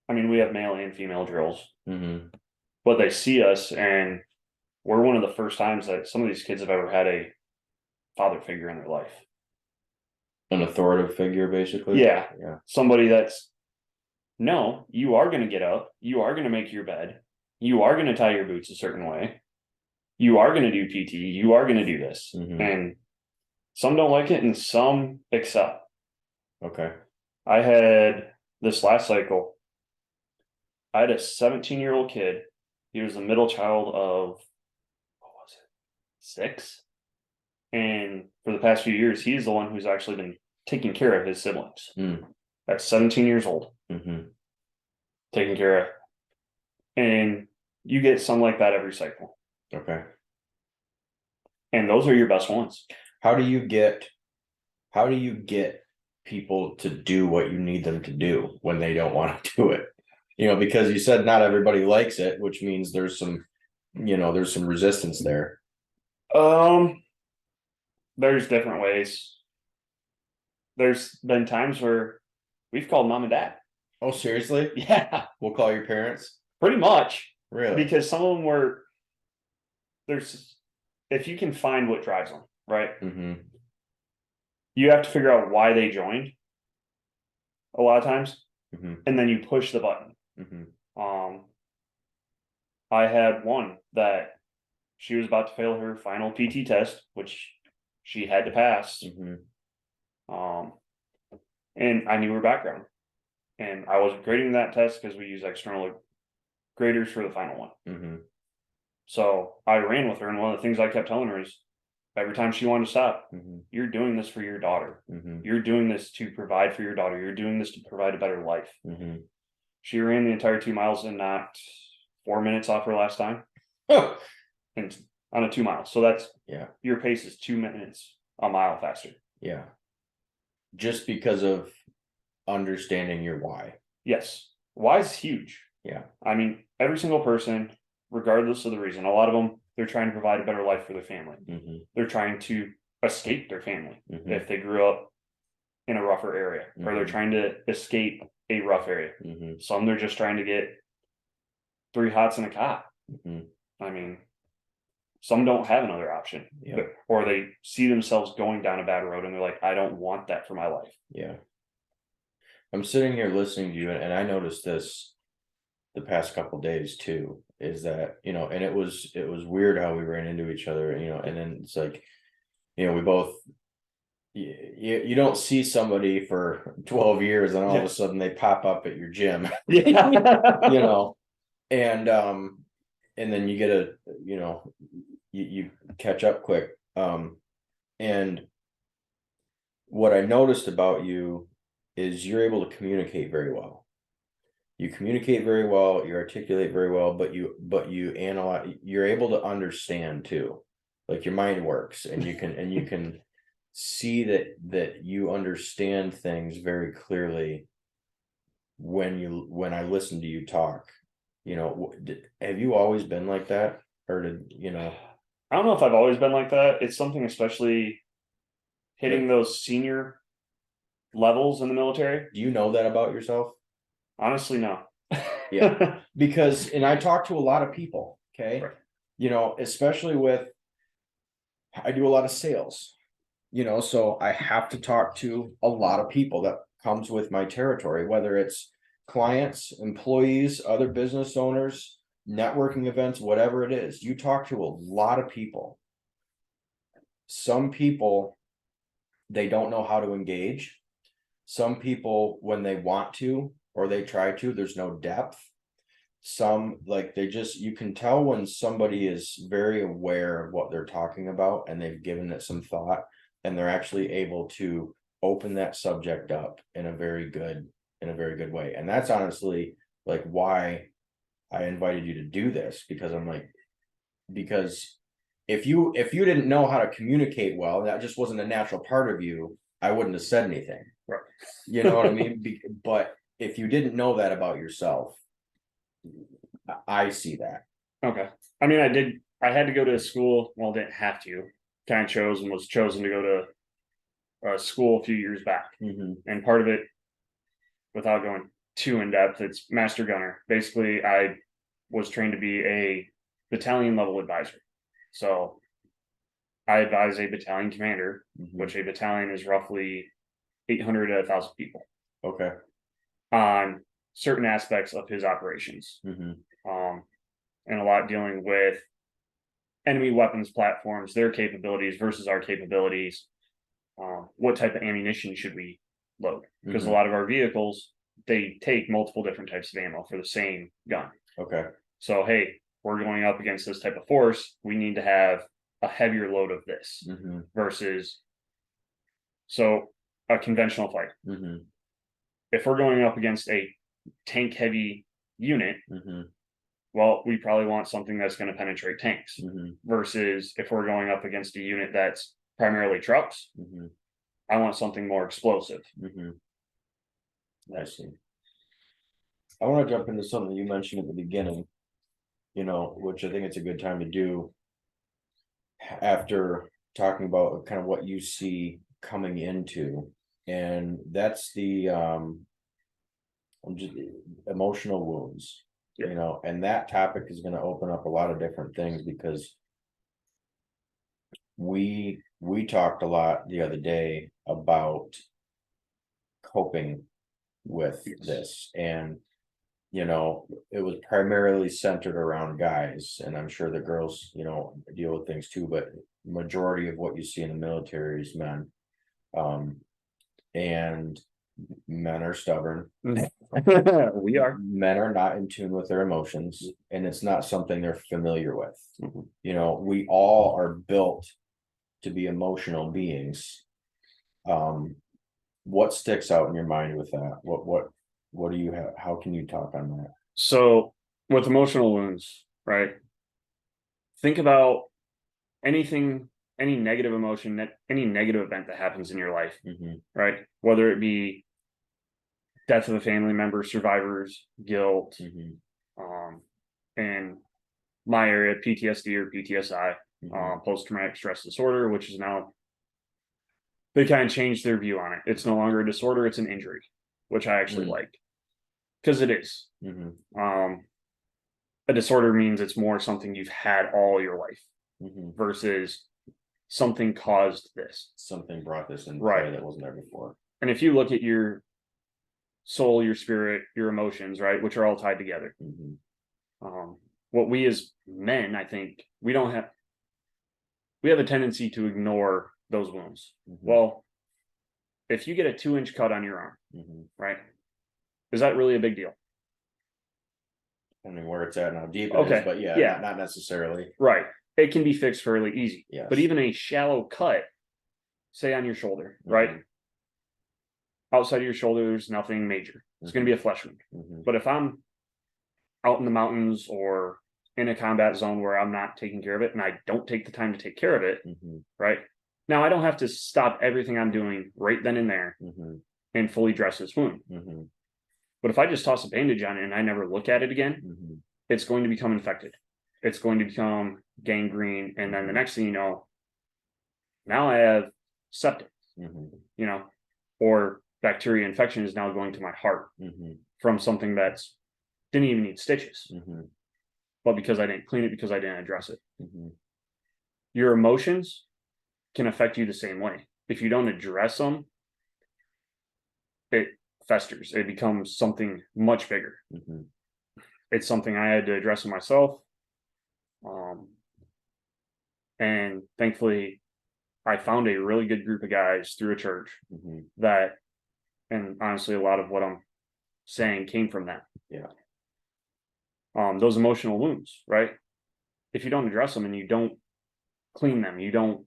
I mean, we have male and female drills, but they see us, and we're one of the first times that some of these kids have ever had a father figure in their life. An authoritative figure, basically. Yeah. Yeah. Somebody that's, no, you are going to get up, you are going to make your bed, you are going to tie your boots a certain way, you are going to do PT, you are going to do this. Mhm. And some don't like it and some excel. Okay. I had this last cycle, I had a 17-year-old kid. He was the middle child of, what was it, 6? And for the past few years, he's the one who's actually been taking care of his siblings. Mm. At 17 years old, Mhm. taking care of. And you get some like that every cycle. Okay. And those are your best ones. How do you get people to do what you need them to do when they don't want to do it? You know, because you said not everybody likes it, which means there's some resistance there. There's different ways. There's been times where we've called mom and dad. Oh, seriously? Yeah, We'll call your parents? pretty much. Really? Because some of them were, there's, if you can find what drives them, right? Mm-hmm. You have to figure out why they joined a lot of times, Mm-hmm. and then you push the button. Mm-hmm. I had one that she was about to fail her final PT test, which she had to pass. Mm-hmm. And I knew her background, and I wasn't grading that test because we use external graders for the final one. Mm-hmm. So I ran with her, and one of the things I kept telling her is every time she wanted to stop, Mm-hmm. you're doing this for your daughter. Mm-hmm. You're doing this to provide for your daughter. You're doing this to provide a better life. Mm-hmm. She ran the entire 2 miles in not 4 minutes off her last time. And on a 2 mile. So that's, Yeah. your pace is 2 minutes a mile faster. Yeah. Just because of understanding your why. Yes. Why is huge. Yeah. I mean, every single person, regardless of the reason, a lot of them, they're trying to provide a better life for their family. Mm-hmm. They're trying to escape their family Mm-hmm. if they grew up in a rougher area, or they're Mhm. trying to escape a rough area. Mm-hmm. Some they're just trying to get 3 hots in a cot. Mm-hmm. I mean, some don't have another option. Yeah. Or they see themselves going down a bad road and they're like, I don't want that for my life. Yeah. I'm sitting here listening to you, and I noticed this the past couple days too, is that, you know, and it was weird how we ran into each other, you know, and then it's like, you know, we both, you don't see somebody for 12 years and all of a sudden they pop up at your gym. Yeah. You know, and then you get a, you know, you catch up quick. And what I noticed about you is you're able to communicate very well. You communicate very well, you articulate very well, but you analyze, you're able to understand too. Like your mind works, and you can see that you understand things very clearly when I listen to you talk. You know, have you always been like that, or did you know? I don't know if I've always been like that. It's something, especially hitting those senior levels in the military. Do you know that about yourself? Honestly, no. Yeah. Because, and I talk to a lot of people, okay, Right. You know, especially I do a lot of sales, you know, so I have to talk to a lot of people that comes with my territory, whether it's clients, employees, other business owners, networking events, whatever it is. You talk to a lot of people. Some people, they don't know how to engage. Some people, when they want to or they try to, there's no depth. Some, like, you can tell when somebody is very aware of what they're talking about and they've given it some thought, and they're actually able to open that subject up in a very good way. And that's honestly like why I invited you to do this, because I'm like, because if you didn't know how to communicate well, that just wasn't a natural part of you, I wouldn't have said anything. Right. You know what I mean? But if you didn't know that about yourself, I see that. Okay. I mean, I had to go to school. Well, didn't have to. Kind of chose and was chosen to go to a school a few years back. Mm-hmm. And part of it, without going too in depth, it's master gunner. Basically, I was trained to be a battalion level advisor. So I advise a battalion commander, Mm-hmm. which a battalion is roughly 800 to 1,000 people, Okay. on certain aspects of his operations. Mm-hmm. And a lot dealing with enemy weapons platforms, their capabilities versus our capabilities. What type of ammunition should we load? Because a lot of our vehicles, they take multiple different types of ammo for the same gun. Okay. So, hey, we're going up against this type of force. We need to have a heavier load of this versus a conventional fight. If we're going up against a tank heavy unit, well, we probably want something that's going to penetrate tanks versus if we're going up against a unit that's primarily trucks, I want something more explosive. I see. I want to jump into something you mentioned at the beginning, which I think it's a good time to do after talking about kind of what you see coming into, and that's the just emotional wounds, and that topic is going to open up a lot of different things because we talked a lot the other day about coping with this, and it was primarily centered around guys, and I'm sure the girls deal with things too, but majority of what you see in the military is men, and men are stubborn. We are. Men are not in tune with their emotions, and it's not something they're familiar with. We all are built to be emotional beings. What sticks out in your mind with that? What do you have? How can you talk on that? So with emotional wounds, right? Think about anything, any negative emotion, any negative event that happens in your life, right? Whether it be death of a family member, survivors, guilt, and my area, PTSD or PTSI, post-traumatic stress disorder, which is now, they kind of changed their view on it. It's no longer a disorder, it's an injury, which I actually like, because it is. A disorder means it's more something you've had all your life versus something caused this. Something brought this in Right. that wasn't there before. And if you look at your soul, your spirit, your emotions, right, which are all tied together. What we as men, I think, we have a tendency to ignore those wounds. Well, if you get a 2-inch cut on your arm, right, is that really a big deal? I mean, where it's at and how deep it is, but not necessarily. Right. It can be fixed fairly easy. Yes. But even a shallow cut, say on your shoulder, right? Outside of your shoulder, there's nothing major. It's going to be a flesh wound. But if I'm out in the mountains or in a combat zone where I'm not taking care of it and I don't take the time to take care of it, right? Now, I don't have to stop everything I'm doing right then and there and fully dress this wound. But if I just toss a bandage on it and I never look at it again, it's going to become infected. It's going to become gangrene. And then the next thing you know, now I have septic, or bacteria infection is now going to my heart from something that's didn't even need stitches. But because I didn't clean it, because I didn't address it. Your emotions can affect you the same way. If you don't address them, it festers. It becomes something much bigger. It's something I had to address in myself. And thankfully, I found a really good group of guys through a church that, and honestly, a lot of what I'm saying came from that. Those emotional wounds, right? If you don't address them and you don't clean them, you don't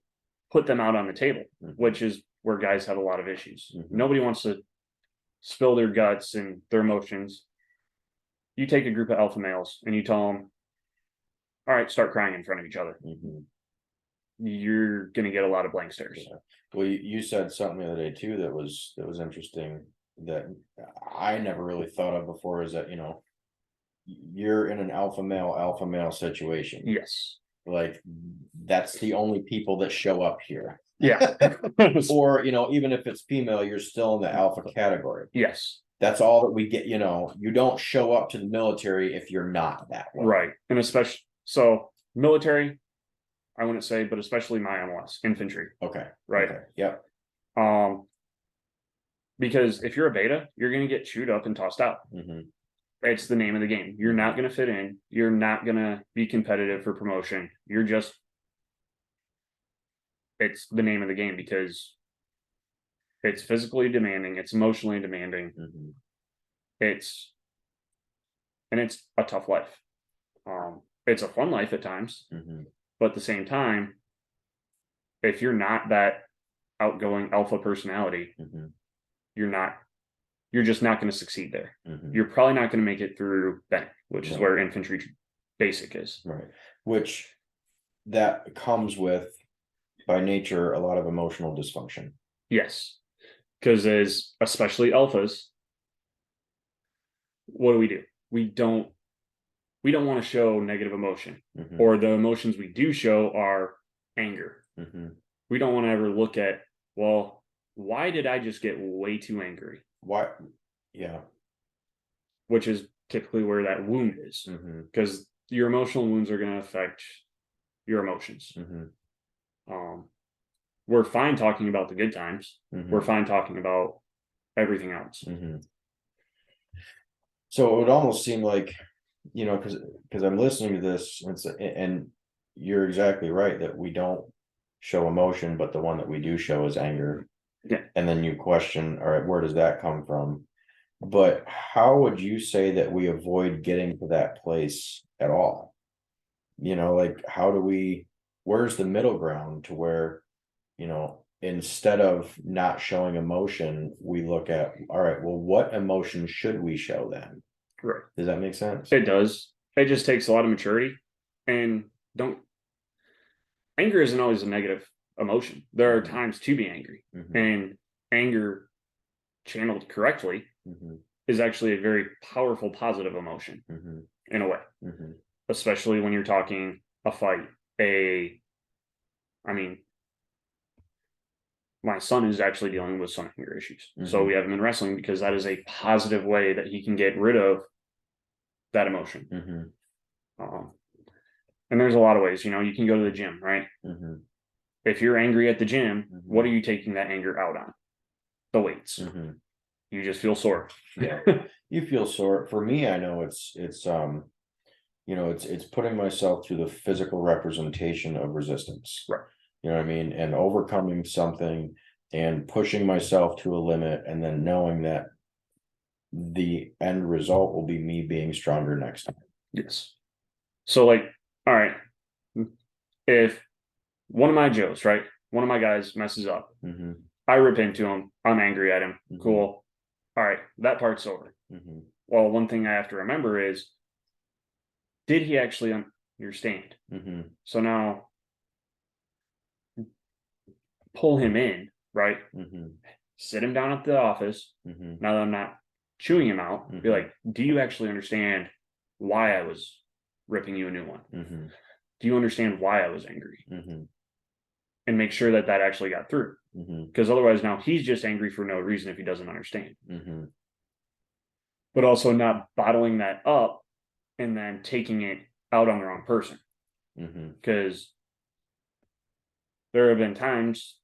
put them out on the table, which is where guys have a lot of issues. Nobody wants to spill their guts and their emotions. You take a group of alpha males and you tell them, all right, start crying in front of each other. You're going to get a lot of blank stares. Well, you said something the other day too that was interesting that I never really thought of before, is that you're in an alpha male situation. Yes. Like, that's the only people that show up here. Yeah. Or even if it's female, you're still in the alpha category. Yes. That's all that we get. You don't show up to the military if you're not that way. Right. And especially military, I wouldn't say, but especially my MLS, infantry. Okay. Right. Okay. Yep. Because if you're a beta, you're going to get chewed up and tossed out. It's the name of the game. You're not going to fit in. You're not going to be competitive for promotion. You're just it's the name of the game because it's physically demanding, it's emotionally demanding, it's a tough life. It's a fun life at times, but at the same time, if you're not that outgoing alpha personality, you're just not going to succeed there. You're probably not going to make it through Ben, which is where infantry basic is. Right. Which that comes with, by nature, a lot of emotional dysfunction. Yes. Because as especially alphas, what do? We don't want to show negative emotion, or the emotions we do show are anger. We don't want to ever look at, well, why did I just get way too angry? Why? Yeah. Which is typically where that wound is, because your emotional wounds are going to affect your emotions. We're fine talking about the good times. We're fine talking about everything else. So it would almost seem like, because I'm listening to this, and you're exactly right that we don't show emotion, but the one that we do show is anger. Yeah. And then you question, all right, where does that come from? But how would you say that we avoid getting to that place at all? Like, where's the middle ground to where, instead of not showing emotion, we look at, all right, well, what emotion should we show then? Right. Does that make sense? It does. It just takes a lot of maturity, and anger isn't always a negative emotion. There are times to be angry, and anger channeled correctly is actually a very powerful positive emotion in a way, especially when you're talking a fight. My son is actually dealing with some anger issues, so we have him in wrestling because that is a positive way that he can get rid of that emotion. And there's a lot of ways, you can go to the gym, right? If you're angry at the gym, what are you taking that anger out on? The weights. You just feel sore. Yeah. You feel sore. For me, I know it's putting myself through the physical representation of resistance. Right. You know what I mean? And overcoming something and pushing myself to a limit, and then knowing that the end result will be me being stronger next time. Yes. So, like, all right, if one of my Joes, right, one of my guys messes up, I rip into him, I'm angry at him, cool. All right, that part's over. Well, one thing I have to remember is, did he actually understand? So now pull him in, right? Sit him down at the office. Now that I'm not chewing him out, be like, do you actually understand why I was ripping you a new one? Do you understand why I was angry? And make sure that actually got through. Because otherwise now he's just angry for no reason if he doesn't understand. But also not bottling that up and then taking it out on the wrong person. Because there have been times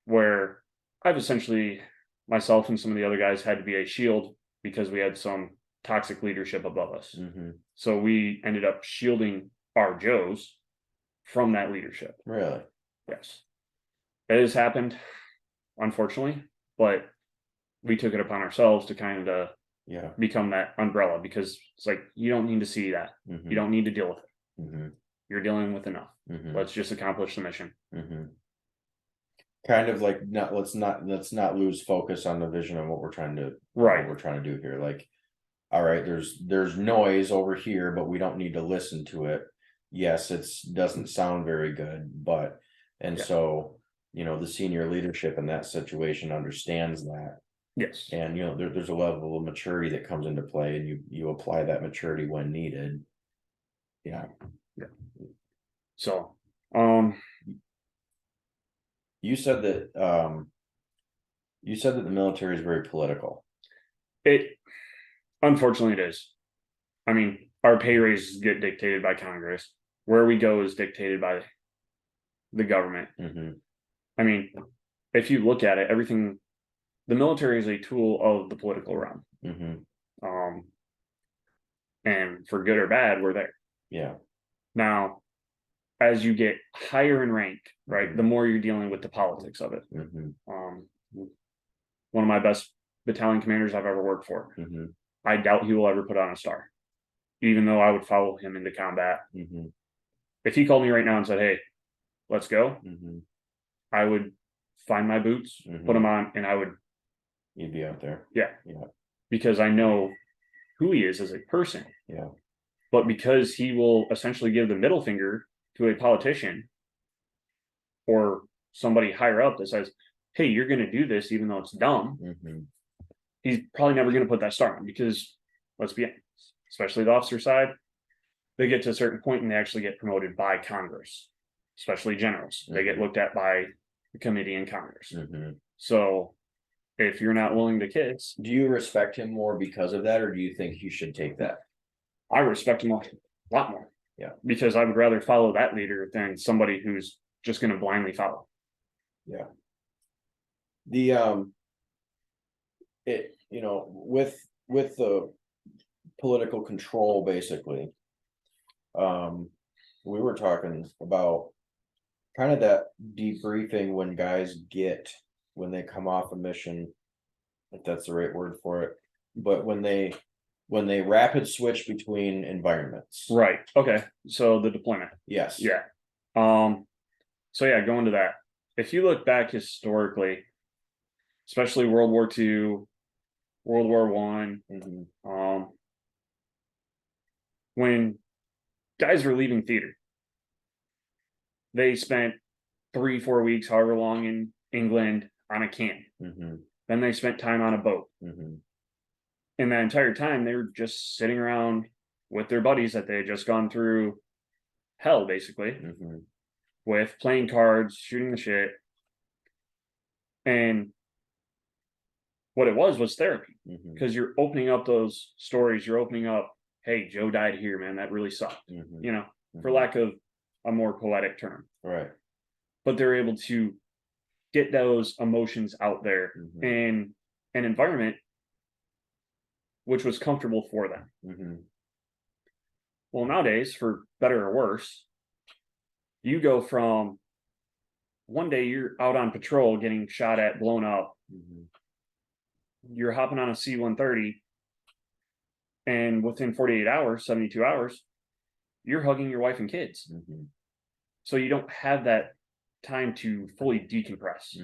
where I've essentially, myself and some of the other guys, had to be a shield because we had some toxic leadership above us. So we ended up shielding our Joes from that leadership. Really? Yes. It has happened, unfortunately, but we took it upon ourselves to kind of become that umbrella, because it's like, you don't need to see that. You don't need to deal with it. You're dealing with enough. Let's just accomplish the mission. Kind of like, let's not lose focus on the vision of what we're trying to do here. Like, all right, there's noise over here, but we don't need to listen to it. Yes, it doesn't sound very good, but so the senior leadership in that situation understands that. Yes. And there's a level of maturity that comes into play, and you apply that maturity when needed. Yeah. So you said that the military is very political. Unfortunately it is. I mean, our pay raises get dictated by Congress. Where we go is dictated by the government. I mean, if you look at it, the military is a tool of the political realm. And for good or bad, we're there. Yeah. Now, as you get higher in rank, right, the more you're dealing with the politics of it. Mhm. One of my best battalion commanders I've ever worked for, Mhm. I doubt he will ever put on a star, even though I would follow him into combat. Mhm. If he called me right now and said, "Hey, let's go," Mhm. I would find my boots, put them on, and I would, You'd be out there. yeah, Yeah. because I know who he is as a person. Yeah. But because he will essentially give the middle finger to a politician or somebody higher up that says, "Hey, you're going to do this, even though it's dumb," Mhm. he's probably never going to put that star on, because let's be honest, especially the officer side, they get to a certain point and they actually get promoted by Congress, especially generals. They get looked at by the committee in Congress. Mhm. So if you're not willing to kiss, Do you respect him more because of that, or do you think he should take that? I respect him a lot more. Yeah. Because I would rather follow that leader than somebody who's just going to blindly follow. Yeah. The it, you know, with the political control, basically, we were talking about kind of that debriefing when guys get, when they come off a mission, if that's the right word for it, but when they rapid switch between environments. Right. Okay. So the deployment. Yes. Yeah. So yeah, going to that. If you look back historically, especially World War II, World War One, when guys were leaving theater, they spent 3-4 weeks, however long, in England on a camp. Then they spent time on a boat. And that entire time, they were just sitting around with their buddies that they had just gone through hell, basically, with playing cards, shooting the shit. And what it was therapy, because you're opening up those stories. You're opening up, "Hey, Joe died here, man. That really sucked," you know, for lack of a more poetic term. Right. But they're able to get those emotions out there in an environment which was comfortable for them. Well, nowadays, for better or worse, you go from one day you're out on patrol getting shot at, blown up. You're hopping on a C-130, and within 48 hours, 72 hours, you're hugging your wife and kids. So you don't have that time to fully decompress.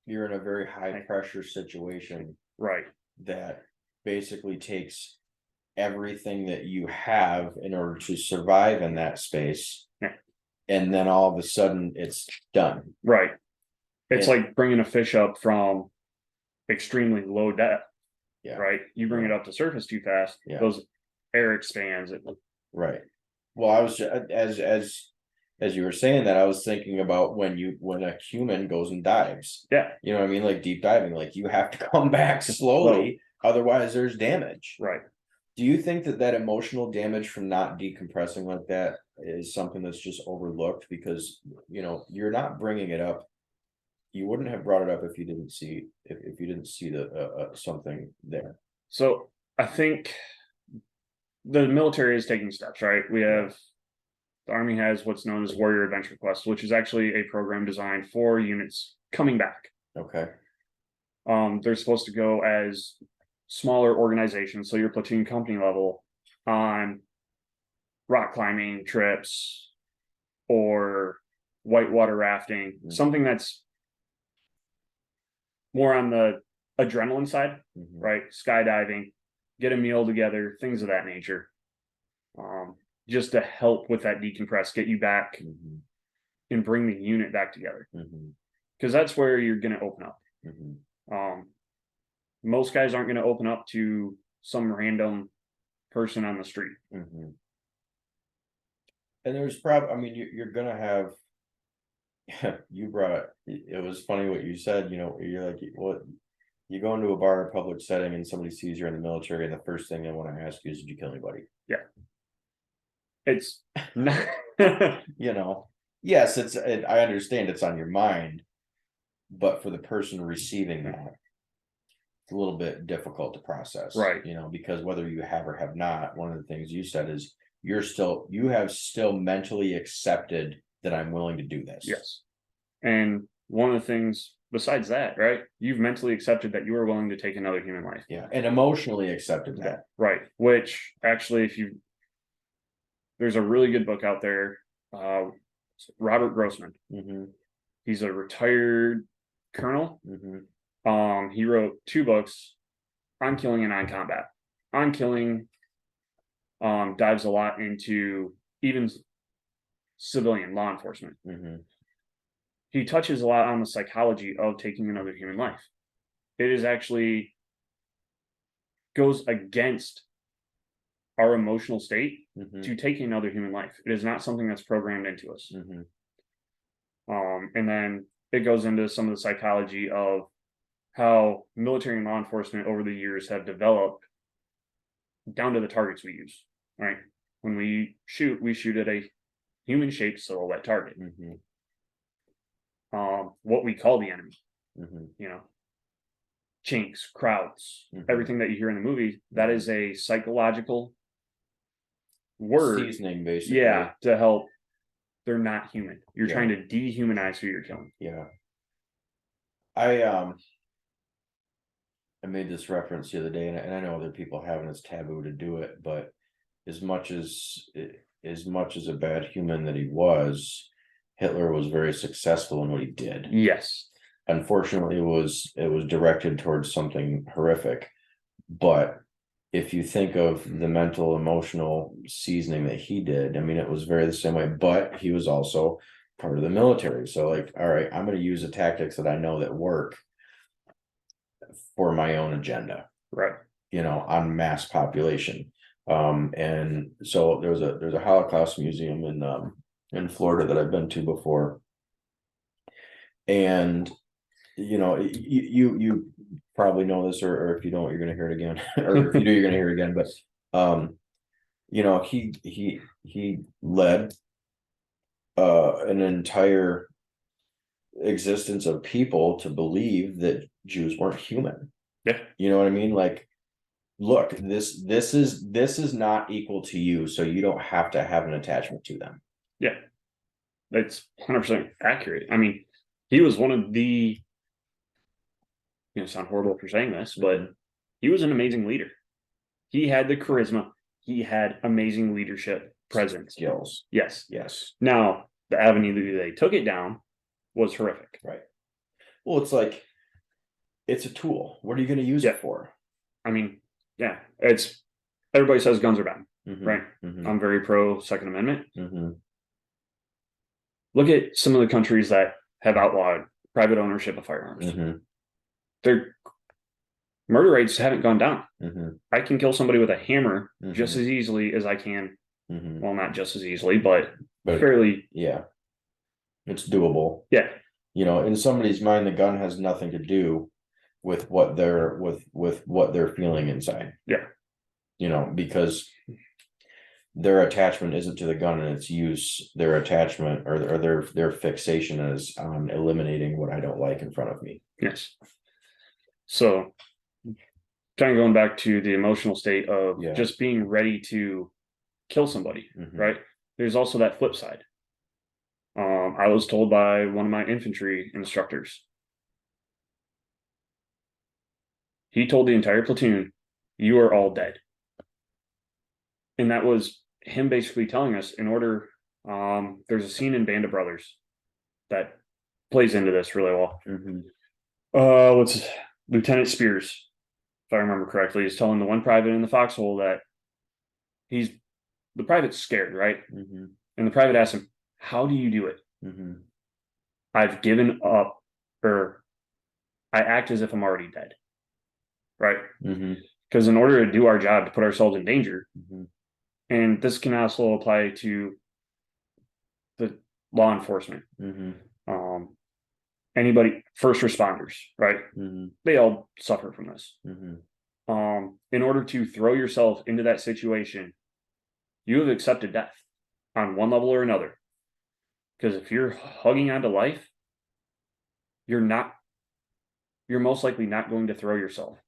You're in a very high pressure situation, right? That basically takes everything that you have in order to survive in that space. And then all of a sudden it's done. Right. It's like bringing a fish up from extremely low depth. Right. You bring it up to surface too fast. Those air expands. Right. Well, I was as you were saying that, I was thinking about when a human goes and dives. Yeah. You know what I mean? Like deep diving, like you have to come back slowly, otherwise there's damage. Right. Do you think that emotional damage from not decompressing like that is something that's just overlooked? Because, you're not bringing it up. You wouldn't have brought it up if you didn't see the something there. So I think the military is taking steps, right? We have the Army has what's known as Warrior Adventure Quest, which is actually a program designed for units coming back. Okay. They're supposed to go as smaller organizations, so your platoon company level, on rock climbing trips or whitewater rafting, something that's more on the adrenaline side, right? Skydiving, get a meal together, things of that nature. Just to help with that decompress, get you back and bring the unit back together. Because that's where you're going to open up. Most guys aren't going to open up to some random person on the street. And there's probably, you're going to have, it was funny what you said, you're like, what, you go into a bar or public setting and somebody sees you're in the military, and the first thing they want to ask you is, did you kill anybody? Yeah. It's not, yes, I understand it's on your mind, but for the person receiving that, it's a little bit difficult to process, right? Because whether you have or have not, one of the things you said is you have still mentally accepted that I'm willing to do this. Yes. And one of the things besides that, right? You've mentally accepted that you are willing to take another human life. Yeah. And emotionally accepted that. Right. Which actually, there's a really good book out there, Robert Grossman. Mm-hmm. He's a retired colonel. Mm-hmm. He wrote 2 books on killing and on combat. On killing dives a lot into even civilian law enforcement. Mm-hmm. He touches a lot on the psychology of taking another human life. It is actually goes against our emotional state to take another human life. It is not something that's programmed into us. And then it goes into some of the psychology of how military and law enforcement over the years have developed down to the targets we use, right? When we shoot at a human shaped silhouette target. What we call the enemy, you know, chinks, crowds, everything that you hear in the movie, that is a psychological word. Seasoning, basically. Yeah, to help. They're not human. You're Yeah. trying to dehumanize who you're killing. Yeah. I made this reference the other day, and I know other people have, and it's taboo to do it, but as much as a bad human that he was, Hitler was very successful in what he did. Yes. Unfortunately, it was directed towards something horrific. But if you think of the mental, emotional seasoning that he did, I mean, it was very the same way, but he was also part of the military. So like, all right, I'm going to use the tactics that I know that work for my own agenda, right? On mass population. And so there's a Holocaust museum in Florida that I've been to before. And you probably know this, or if you don't, you're gonna hear it again. Or if you do, you're gonna hear it again. But he led an entire existence of people to believe that Jews weren't human. Yeah. You know what I mean? Like, look, this is not equal to you, so you don't have to have an attachment to them. Yeah. That's 100% accurate. I mean, he was one of the, sound horrible for saying this, but he was an amazing leader. He had the charisma. He had amazing leadership presence. Skills. Yes. Yes. Now, the avenue that they took it down was horrific. Right. Well, it's like, it's a tool. What are you going to use it for? I mean, yeah, everybody says guns are bad, right? I'm very pro Second Amendment. Look at some of the countries that have outlawed private ownership of firearms. Their murder rates haven't gone down. I can kill somebody with a hammer just as easily as I can. Well, not just as easily, but fairly. Yeah. It's doable. Yeah. In somebody's mind, the gun has nothing to do with what they're what they're feeling inside. Yeah. Because their attachment isn't to the gun and its use. Their attachment or their fixation is on eliminating what I don't like in front of me. Yes. So kind of going back to the emotional state of just being ready to kill somebody, right? There's also that flip side. I was told by one of my infantry instructors. He told the entire platoon, "You are all dead." And that was him basically telling us in order, there's a scene in Band of Brothers that plays into this really well. What's Lieutenant Spears, if I remember correctly, is telling the one private in the foxhole that the private's scared, right? And the private asks him, "How do you do it?" "I've given up, or I act as if I'm already dead." Right? Because in order to do our job, to put ourselves in danger, and this can also apply to the law enforcement, anybody, first responders, right? They all suffer from this. In order to throw yourself into that situation, you have accepted death on one level or another. Because if you're hugging onto life, you're most likely not going to throw yourself.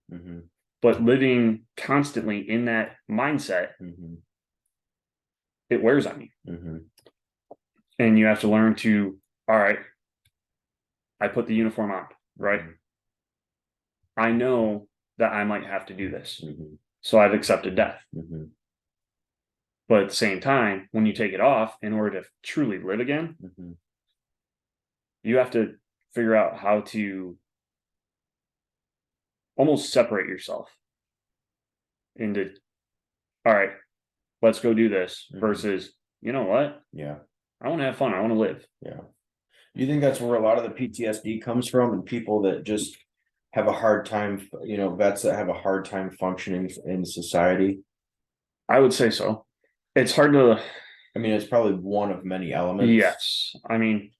But living constantly in that mindset it wears on you. Mm-hmm. And you have to learn to, all right, I put the uniform on, right? I know that I might have to do this. Mm-hmm. So I've accepted death. Mm-hmm. But at the same time, when you take it off, in order to truly live again, Mm-hmm. you have to figure out how to almost separate yourself into, all right, let's go do this versus, you know what? Yeah. I want to have fun. I want to live. Yeah. You think that's where a lot of the PTSD comes from, and people that just have a hard time, vets that have a hard time functioning in society? I would say so. It's hard to, I mean, it's probably one of many elements. yes. I mean,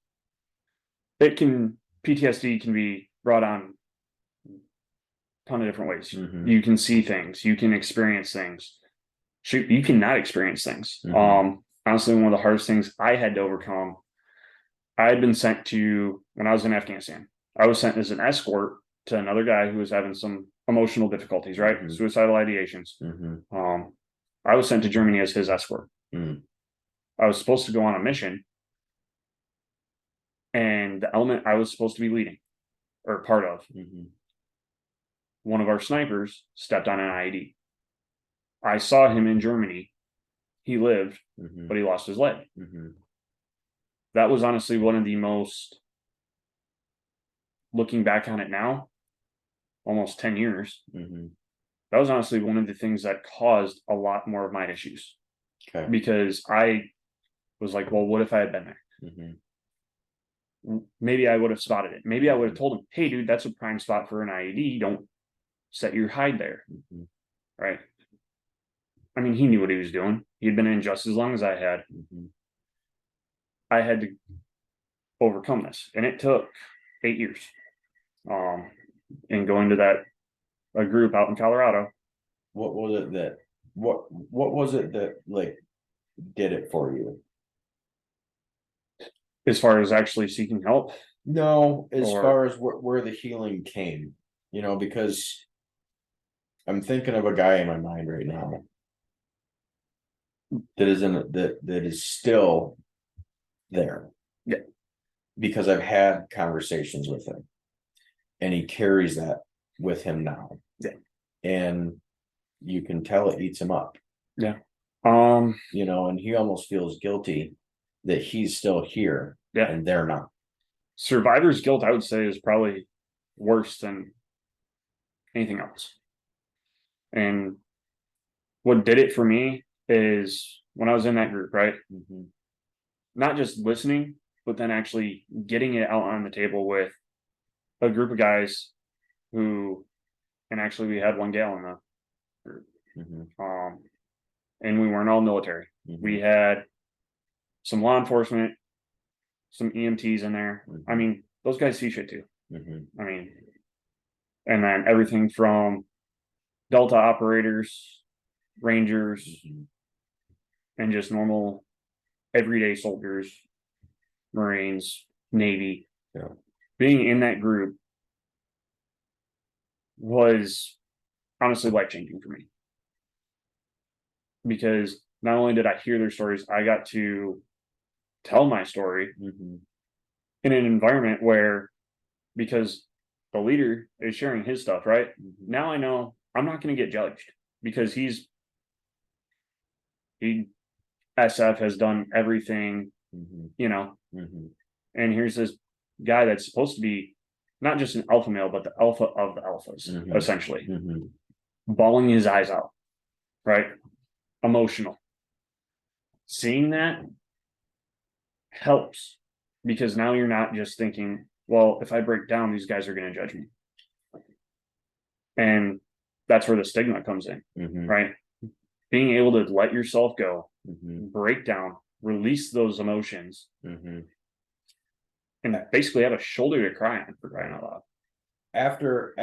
PTSD can be brought on a ton of different ways. Mhm. You can see things, you can experience things. Shoot, you cannot experience things. Mhm. Honestly, one of the hardest things I had to overcome, I had been sent to, when I was in Afghanistan, I was sent as an escort to another guy who was having some emotional difficulties, right? Mhm. Suicidal ideations. Mhm. I was sent to Germany as his escort. Mhm. I was supposed to go on a mission, and the element I was supposed to be leading or part of, Mhm. one of our snipers stepped on an IED. I saw him in Germany. He lived, Mhm. but he lost his leg. Mhm. That was honestly one of the most, looking back on it now, almost 10 years, Mhm. that was honestly one of the things that caused a lot more of my issues. Okay. Because I was like, well, what if I had been there? Mhm. Maybe I would have spotted it. Maybe I would have told him, hey, dude, that's a prime spot for an IED. Don't set your hide there. Mhm. Right. I mean, he knew what he was doing. He'd been in just as long as I had. Mhm. I had to overcome this, and it took 8 years. And going to a group out in Colorado. What was it that what was it that like did it for you? As far as actually seeking help? No, as Or, far as where the healing came, because I'm thinking of a guy in my mind right now that isn't that is still there. yeah, Because I've had conversations with him, and he carries that with him now. yeah, And you can tell it eats him up, yeah. and he almost feels guilty that he's still here Yeah. and they're not. Survivor's guilt, I would say, is probably worse than anything else. And what did it for me is when I was in that group, right? Mm-hmm. Not just listening, but then actually getting it out on the table with a group of guys who, and actually we had one gal in the group. Mm-hmm. And we weren't all military. Mm-hmm. We had some law enforcement, some EMTs in there. Mm-hmm. I mean, those guys see shit too. Mm-hmm. I mean, and then everything from Delta operators, Rangers, Mm-hmm. and just normal everyday soldiers, Marines, Navy. Yeah. Being in that group was honestly life changing for me. Because not only did I hear their stories, I got to tell my story Mm-hmm. in an environment where, because the leader is sharing his stuff, right? Mm-hmm. Now I know I'm not going to get judged because SF has done everything, Mm-hmm. Mm-hmm. and here's this guy that's supposed to be not just an alpha male, but the alpha of the alphas, Mm-hmm. essentially, Mm-hmm. bawling his eyes out, right? Emotional. Seeing that helps because now you're not just thinking, well, if I break down, these guys are going to judge me. And that's where the stigma comes in, Mm-hmm. right? Being able to let yourself go, Mm-hmm. break down, release those emotions, Mm-hmm. and basically have a shoulder to cry on, for crying out loud. After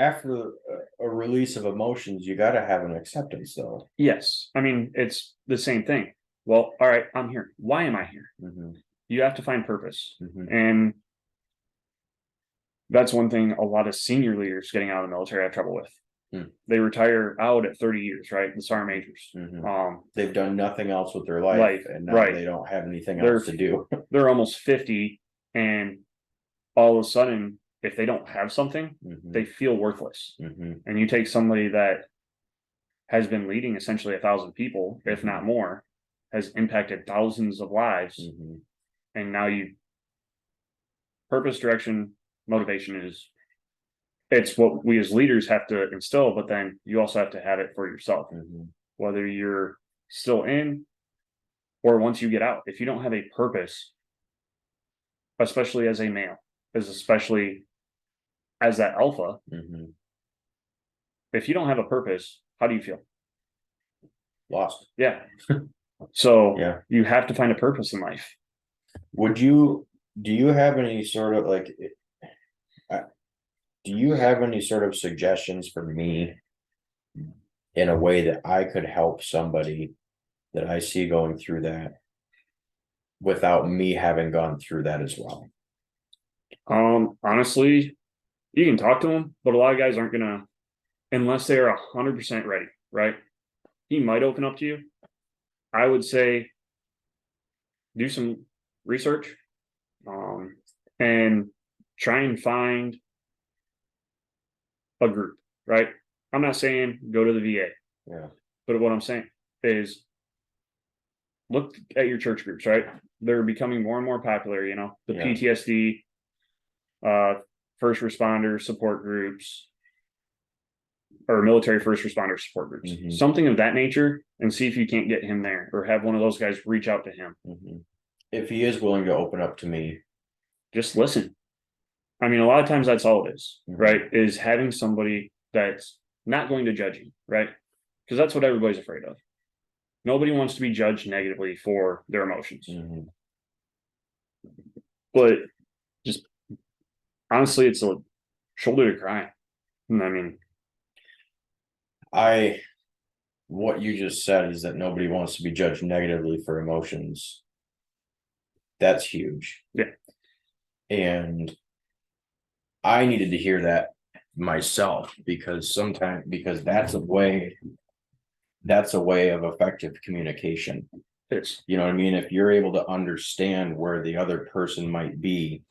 a release of emotions, you got to have an acceptance, though. Yes. I mean, it's the same thing. Well, all right, I'm here. Why am I here? Mm-hmm. You have to find purpose. Mm-hmm. And that's one thing a lot of senior leaders getting out of the military have trouble with. They retire out at 30 years, right? The sergeant majors. They've done nothing else with their life, and now right. they don't have anything They're- else to do. They're almost 50, and all of a sudden, if they don't have something, they feel worthless. And you take somebody that has been leading essentially 1,000 people, if not more, has impacted thousands of lives, and now purpose, direction, motivation it's what we as leaders have to instill, but then you also have to have it for yourself, whether you're still in or once you get out. If you don't have a purpose, especially as a male, especially as that alpha, if you don't have a purpose, how do you feel? Lost. Yeah. So Yeah. you have to find a purpose in life. Do you have any sort of like, do you have any sort of suggestions for me in a way that I could help somebody that I see going through that without me having gone through that as well? Honestly, you can talk to them, but a lot of guys aren't gonna, unless they are 100% ready, right? He might open up to you. I would say do some research, and try and find a group, right? I'm not saying go to the VA. Yeah. But what I'm saying is look at your church groups, right? They're becoming more and more popular, the PTSD, first responder support groups, or military first responder support groups, something of that nature, and see if you can't get him there, or have one of those guys reach out to him. If he is willing to open up to me, just listen. I mean, a lot of times that's all it is, right? Is having somebody that's not going to judge you, right? Because that's what everybody's afraid of. Nobody wants to be judged negatively for their emotions. But just honestly, it's a shoulder to cry. I mean, what you just said is that nobody wants to be judged negatively for emotions. That's huge. Yeah. And I needed to hear that myself, because that's a way of effective communication. You know what I mean? If you're able to understand where the other person might be,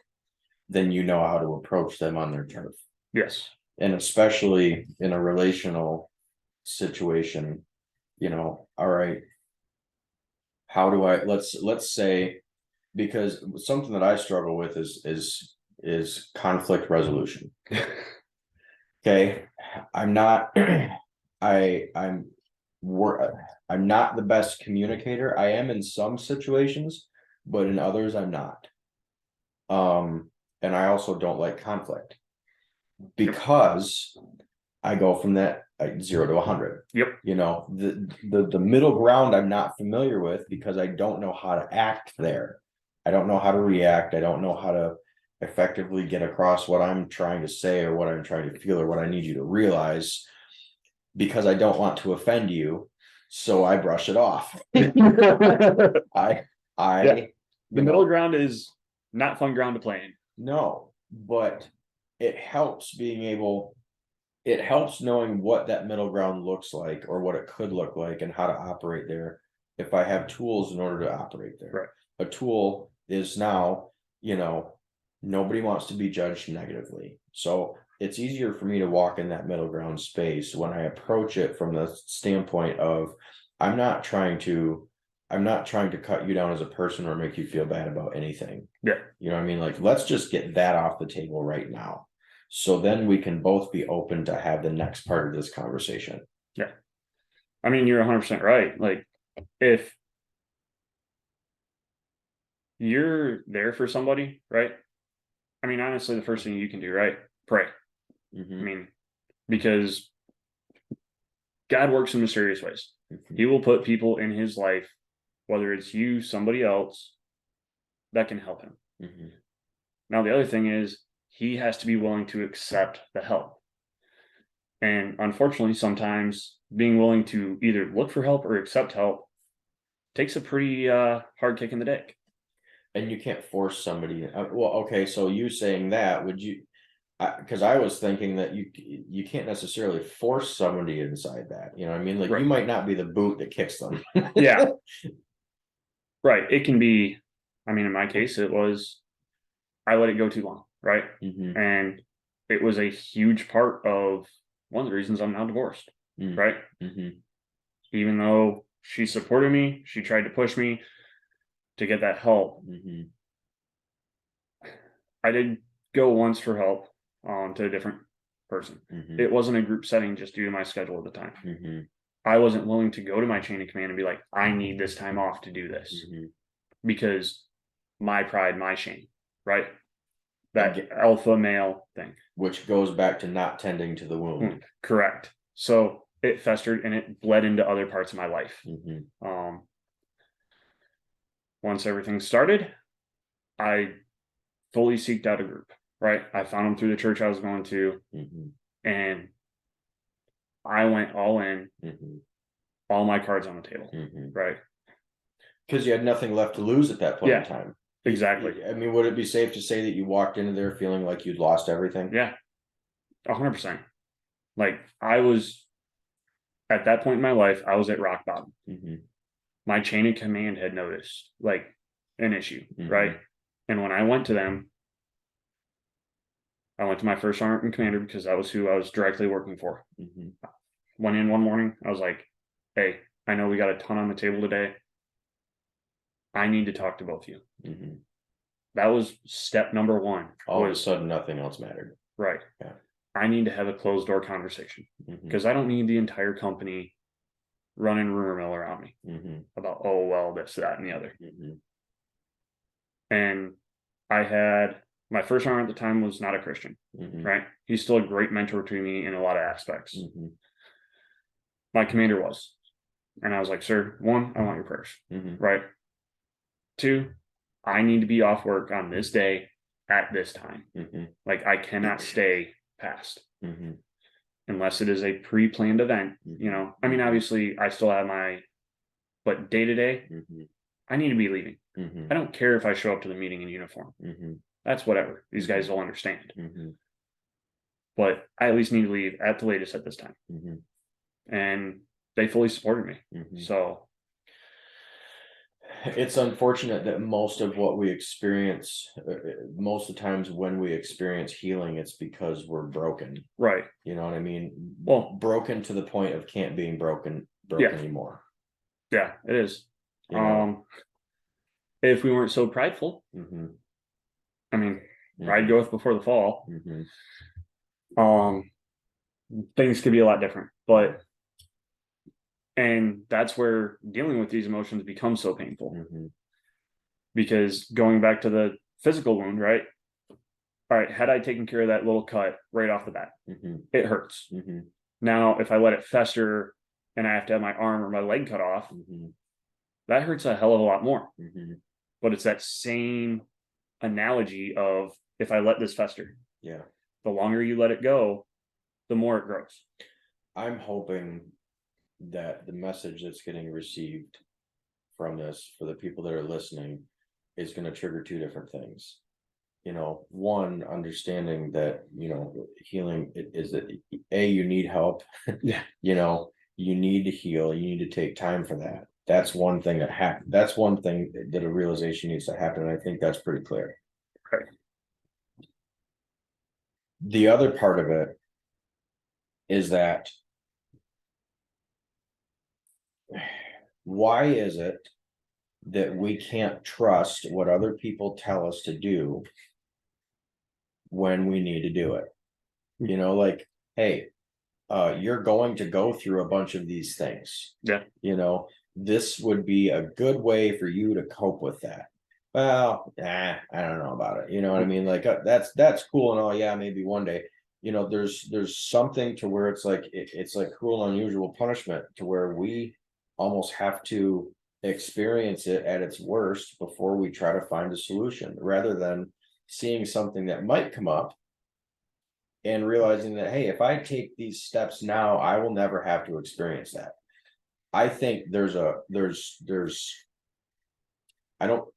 then you know how to approach them on their turf. Yes. And especially in a relational situation, all right, how do I, let's say, because something that I struggle with is conflict resolution. Okay. I'm not I'm not the best communicator. I am in some situations, but in others I'm not. And I also don't like conflict, because I go from that 0 to 100. Yep. The middle ground I'm not familiar with, because I don't know how to act there. I don't know how to react. I don't know how to effectively get across what I'm trying to say, or what I'm trying to feel, or what I need you to realize, because I don't want to offend you. So I brush it off. The middle ground is not fun ground to play in. No, but it helps knowing what that middle ground looks like, or what it could look like, and how to operate there, if I have tools in order to operate there. Right. A tool is now, nobody wants to be judged negatively. So it's easier for me to walk in that middle ground space when I approach it from the standpoint of, I'm not trying to cut you down as a person or make you feel bad about anything. Yeah. You know what I mean? Like, let's just get that off the table right now. So then we can both be open to have the next part of this conversation. Yeah. I mean, you're 100% right. Like, if you're there for somebody, right? I mean, honestly, the first thing you can do, right? Pray. I mean, because God works in mysterious ways. He will put people in his life, whether it's you, somebody else, that can help him. Now, the other thing is, he has to be willing to accept the help. And unfortunately, sometimes being willing to either look for help or accept help takes a pretty hard kick in the dick. And you can't force somebody. Well, okay, so you saying that, Cause I was thinking that you can't necessarily force somebody inside that, you know what I mean? Like, you Right. might not be the boot that kicks them. Yeah. Right. It can be, I mean, in my case, it was, I let it go too long. Right. Mhm. And it was a huge part of one of the reasons I'm now divorced. Mm. Right. Mhm. Even though she supported me, she tried to push me to get that help. Mhm. I did go once for help to a different person. Mhm. It wasn't a group setting just due to my schedule at the time. Mhm. I wasn't willing to go to my chain of command and be like, I need this time off to do this Mhm. because my pride, my shame, right? That Again, alpha male thing. which goes back to not tending to the wound. Correct. So it festered and it bled into other parts of my life. Mhm. Once everything started, I fully seeked out a group, right? I found them through the church I was going to, Mhm. and I went all in, Mhm. all my cards on the table, Mhm. right? Cause you had nothing left to lose at that point in Yeah, time. exactly. I mean, would it be safe to say that you walked into there feeling like you'd lost everything? Yeah, 100%. Like I was at that point in my life, I was at rock bottom. Mhm. My chain of command had noticed like an issue, Mhm. right? And when I went to them, I went to my first sergeant commander because that was who I was directly working for. Mhm. Went in one morning, I was like, hey, I know we got a ton on the table today. I need to talk to both of you. Mhm. That was step number one. All of a Was sudden, nothing else mattered. right. Yeah. I need to have a closed door conversation Mhm. because I don't need the entire company running rumor mill around me Mhm. about, oh, well, this, that, and the other. Mhm. And I had my first sergeant at the time was not a Christian, Mhm. right? He's still a great mentor to me in a lot of aspects. Mhm. My commander was. And I was like, sir, one, I want your prayers, Mhm. right? Two, I need to be off work on this day at this time. Mhm. Like I cannot stay past Mhm. unless it is a pre-planned event. You know, I mean, obviously I still have but day to day, Mhm. I need to be leaving. Mhm. I don't care if I show up to the meeting in uniform. Mhm. That's whatever. These guys will understand. Mhm. But I at least need to leave at the latest at this time. Mhm. And they fully supported me. Mhm. So It's unfortunate that most of what we experience, most of the times when we experience healing, it's because we're broken. right. You know what I mean? Well, broken to the point of can't being broken yeah. anymore. Yeah, it is. You know? If we weren't so prideful, Mhm. I mean, pride Mhm. goeth before the fall. Mhm. Things could be a lot different. And that's where dealing with these emotions becomes so painful. Mhm. Because going back to the physical wound, right? All right, had I taken care of that little cut right off the bat, Mhm. it hurts. Mhm. Now, if I let it fester and I have to have my arm or my leg cut off, Mhm. that hurts a hell of a lot more. Mhm. But it's that same analogy of if I let this fester, Yeah. the longer you let it go, the more it grows. I'm hoping that the message that's getting received from this for the people that are listening is going to trigger two different things. You know, one, understanding that, you know, healing is that you need help. Yeah. You know, you need to heal, you need to take time for that. That's one thing that happened. That's one thing that a realization needs to happen. And I think that's pretty clear. Right. The other part of it is that why is it that we can't trust what other people tell us to do when we need to do it? You know, like, hey, you're going to go through a bunch of these things. Yeah. You know, this would be a good way for you to cope with that. Well, I don't know about it. You know what I mean? Like, that's cool and all. Yeah, maybe one day. You know, there's something to where it's like it's like cruel and unusual punishment to where we almost have to experience it at its worst before we try to find a solution, rather than seeing something that might come up and realizing that, hey, if I take these steps now, I will never have to experience that. I think there's I don't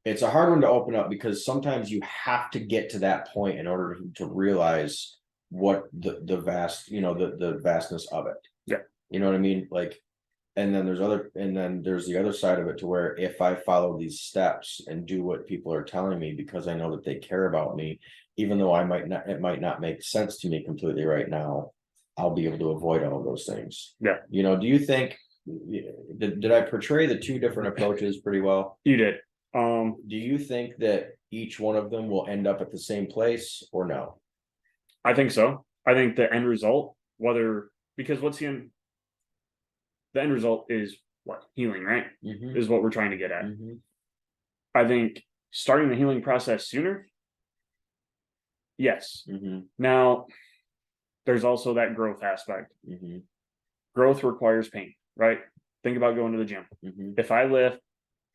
it's a hard one to open up because sometimes you have to get to that point in order to realize what the vast, the vastness of it. Yeah. You know what I mean? Like, and then there's the other side of it to where if I follow these steps and do what people are telling me because I know that they care about me, even though it might not make sense to me completely right now, I'll be able to avoid all of those things. Yeah. Do you think, did I portray the two different approaches pretty well? You did. Do you think that each one of them will end up at the same place or no? I think so. I think the end result, because the end result is what? Healing, right? Mhm. Is what we're trying to get at. Mhm. I think starting the healing process sooner. Yes. Mhm. Now, there's also that growth aspect. Mhm. Growth requires pain, right? Think about going to the gym. Mhm.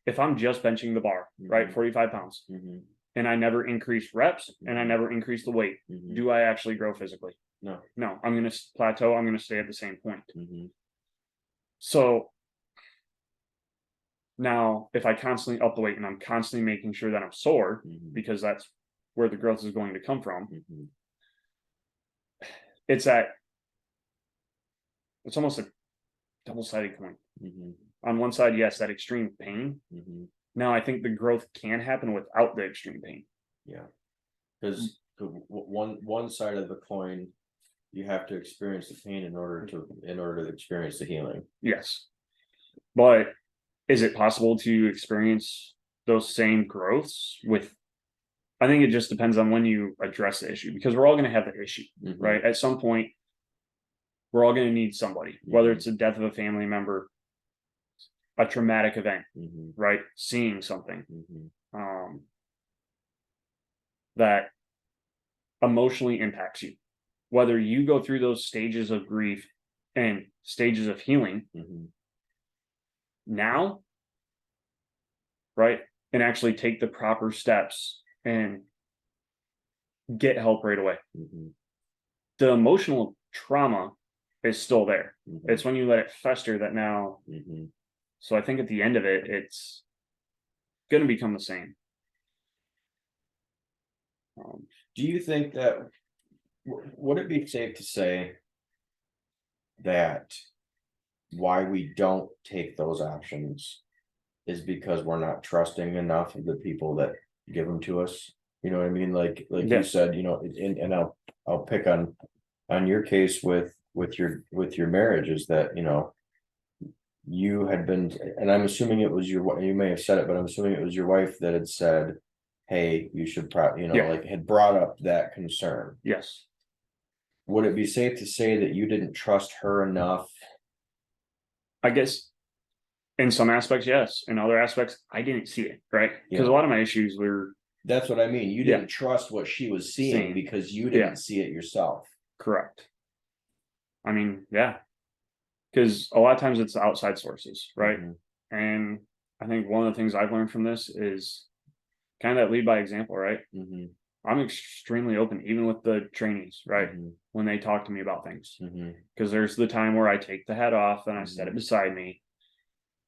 If I'm just benching the bar, right, 45 pounds, Mhm. and I never increase reps and I never increase the weight, Mhm. do I actually grow physically? No. No, I'm going to plateau. I'm going to stay at the same point. Mhm. So now, if I constantly up the weight and I'm constantly making sure that I'm sore, Mhm. because that's where the growth is going to come from, Mhm. it's almost a double-sided coin. Mhm. On one side, yes, that extreme pain. Mhm. Now, I think the growth can happen without the extreme pain. Yeah, because one side of the coin, you have to experience the pain in order to experience the healing. Yes. But is it possible to experience those same growths I think it just depends on when you address the issue, because we're all going to have the issue, Mhm. right? At some point, we're all going to need somebody, whether Mhm. it's the death of a family member, a traumatic event, Mhm. right? Seeing something Mhm. that emotionally impacts you, whether you go through those stages of grief and stages of healing Mhm. now, right? And actually take the proper steps and get help right away. Mhm. The emotional trauma is still there. Mhm. It's when you let it fester that now. Mhm. So I think at the end of it, it's going to become the same. Do you think that would it be safe to say that why we don't take those options is because we're not trusting enough of the people that give them to us? You know what I mean? Like you Yes. said, and I'll pick on your case with your marriage is that you had been, and I'm assuming it was you may have said it, but I'm assuming it was your wife that had said, hey, you should probably, Yeah. like had brought up that concern. Yes. Would it be safe to say that you didn't trust her enough? I guess in some aspects, yes. In other aspects, I didn't see it, right? Because Yeah. a lot of my issues were That's what I mean. You Yeah. didn't trust what she was seeing Seeing. because you didn't Yeah. see it yourself. correct. I mean, yeah. Because a lot of times it's outside sources, right? Mhm. And I think one of the things I've learned from this is kind of that lead by example, right? Mhm. I'm extremely open, even with the trainees, right? Mhm. When they talk to me about things. Mhm. Because there's the time where I take the hat off and I set it Mhm. beside me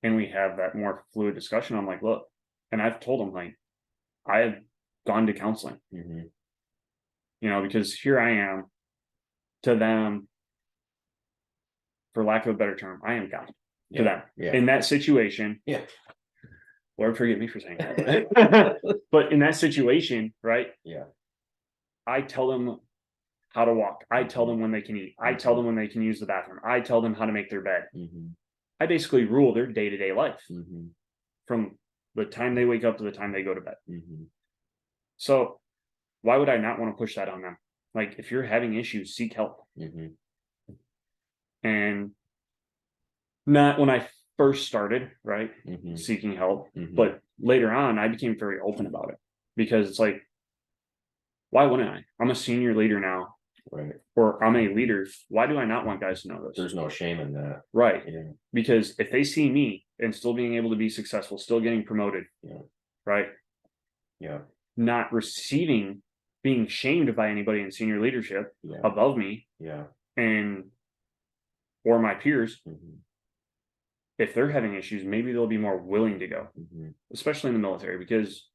and we have that more fluid discussion. I'm like, look, and I've told them, like, I have gone to counseling, Mhm. because here I am to them, for lack of a better term, I am God to them. Yeah. In that situation, Yeah. Lord forgive me for saying that. But in that situation, right? Yeah. I tell them how to walk. I tell them when they can eat. I tell them when they can use the bathroom. I tell them how to make their bed. Mhm. I basically rule their day-to-day life Mhm. from the time they wake up to the time they go to bed. Mhm. So why would I not want to push that on them? Like, if you're having issues, seek help. Mhm. And not when I first started, right? Mhm. Seeking help. Mhm. But later on, I became very open about it because it's like, why wouldn't I? I'm a senior leader now, Right. or I'm a leader. Why do I not want guys to know this? There's no shame in that. Right. Yeah. Because if they see me and still being able to be successful, still getting promoted, Yeah. right? Yeah. Not being shamed by anybody in senior leadership Yeah. above me Yeah. or my peers, Mhm. if they're having issues, maybe they'll be more willing to go, Mhm. especially in the military, because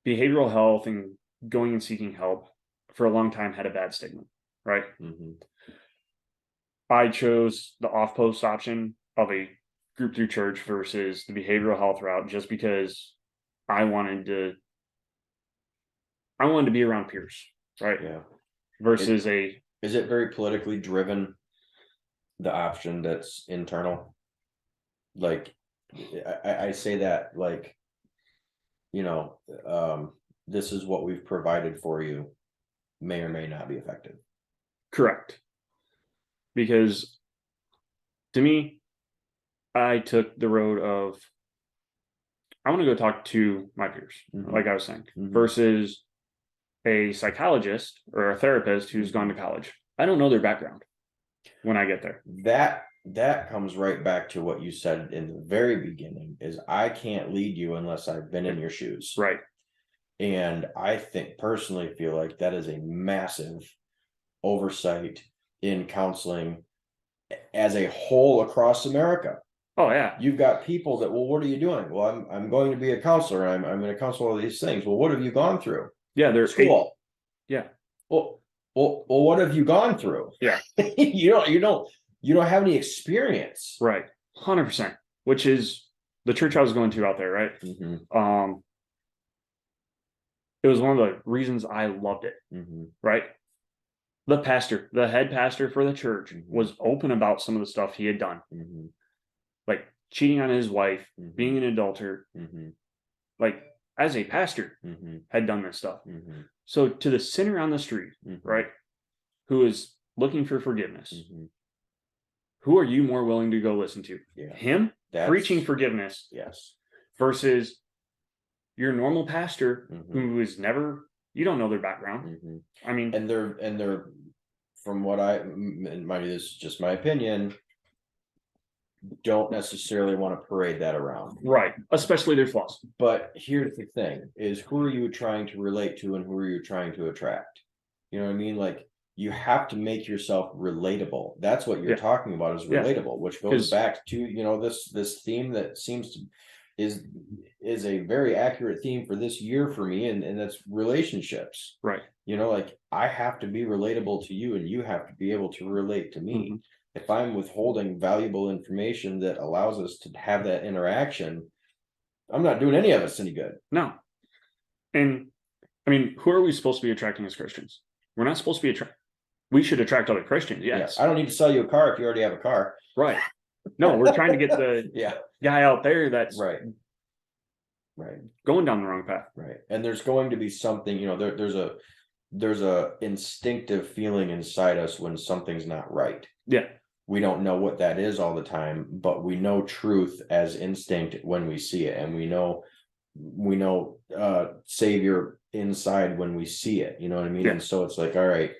behavioral health and going and seeking help for a long time had a bad stigma, right? Mm-hmm. I chose the off-post option of a group through church versus the behavioral health route just because I wanted to be around peers, right? Yeah. Versus Is it very politically driven? The option that's internal, like I say that like, you know, this is what we've provided for you, may or may not be effective. correct. Because to me, I took the road of I want to go talk to my peers, like I was saying, versus a psychologist or a therapist who's gone to college. I don't know their background when I get there. That comes right back to what you said in the very beginning, is I can't lead you unless I've been in your shoes. Right. And I personally feel like that is a massive oversight in counseling as a whole across America. Oh yeah. You've got people that, well, what are you doing? Well, I'm going to be a counselor. I'm going to counsel all these things. Well, what have you gone through? Yeah, they're school. Yeah. Well, what have you gone through? Yeah. you don't have any experience. Right. 100%. Which is the church I was going to out there, right? Mm-hmm. It was one of the reasons I loved it. Mm-hmm. Right. The head pastor for the church was open about some of the stuff he had done. Mm-hmm. Like cheating on his wife, being an adulterer, like as a pastor had done this stuff. So to the sinner on the street, right, who is looking for forgiveness, who are you more willing to go listen to? Yeah. Him preaching forgiveness, yes, versus your normal pastor who is never, you don't know their background. I mean, and they're from what mind you, this is just my opinion, don't necessarily want to parade that around. Right. Especially their flaws. But here's the thing, is who are you trying to relate to and who are you trying to attract? You know what I mean? Like, you have to make yourself relatable. That's what you're talking about, is relatable, which goes back to, you know, this theme that seems to is a very accurate theme for this year for me, and that's relationships. Right. You know, like, I have to be relatable to you and you have to be able to relate to me. If I'm withholding valuable information that allows us to have that interaction, I'm not doing any of us any good. No. And I mean, who are we supposed to be attracting as Christians? We're not supposed to be we should attract other Christians. Yes. Yeah, I don't need to sell you a car if you already have a car. Right. No, we're trying to get the guy out there that's right going down the wrong path. Right. And there's going to be something, you know, there's a instinctive feeling inside us when something's not right. Yeah. We don't know what that is all the time, but we know truth as instinct when we see it, and we know Savior inside when we see it. You know what I mean? Yeah. And so it's like, all right,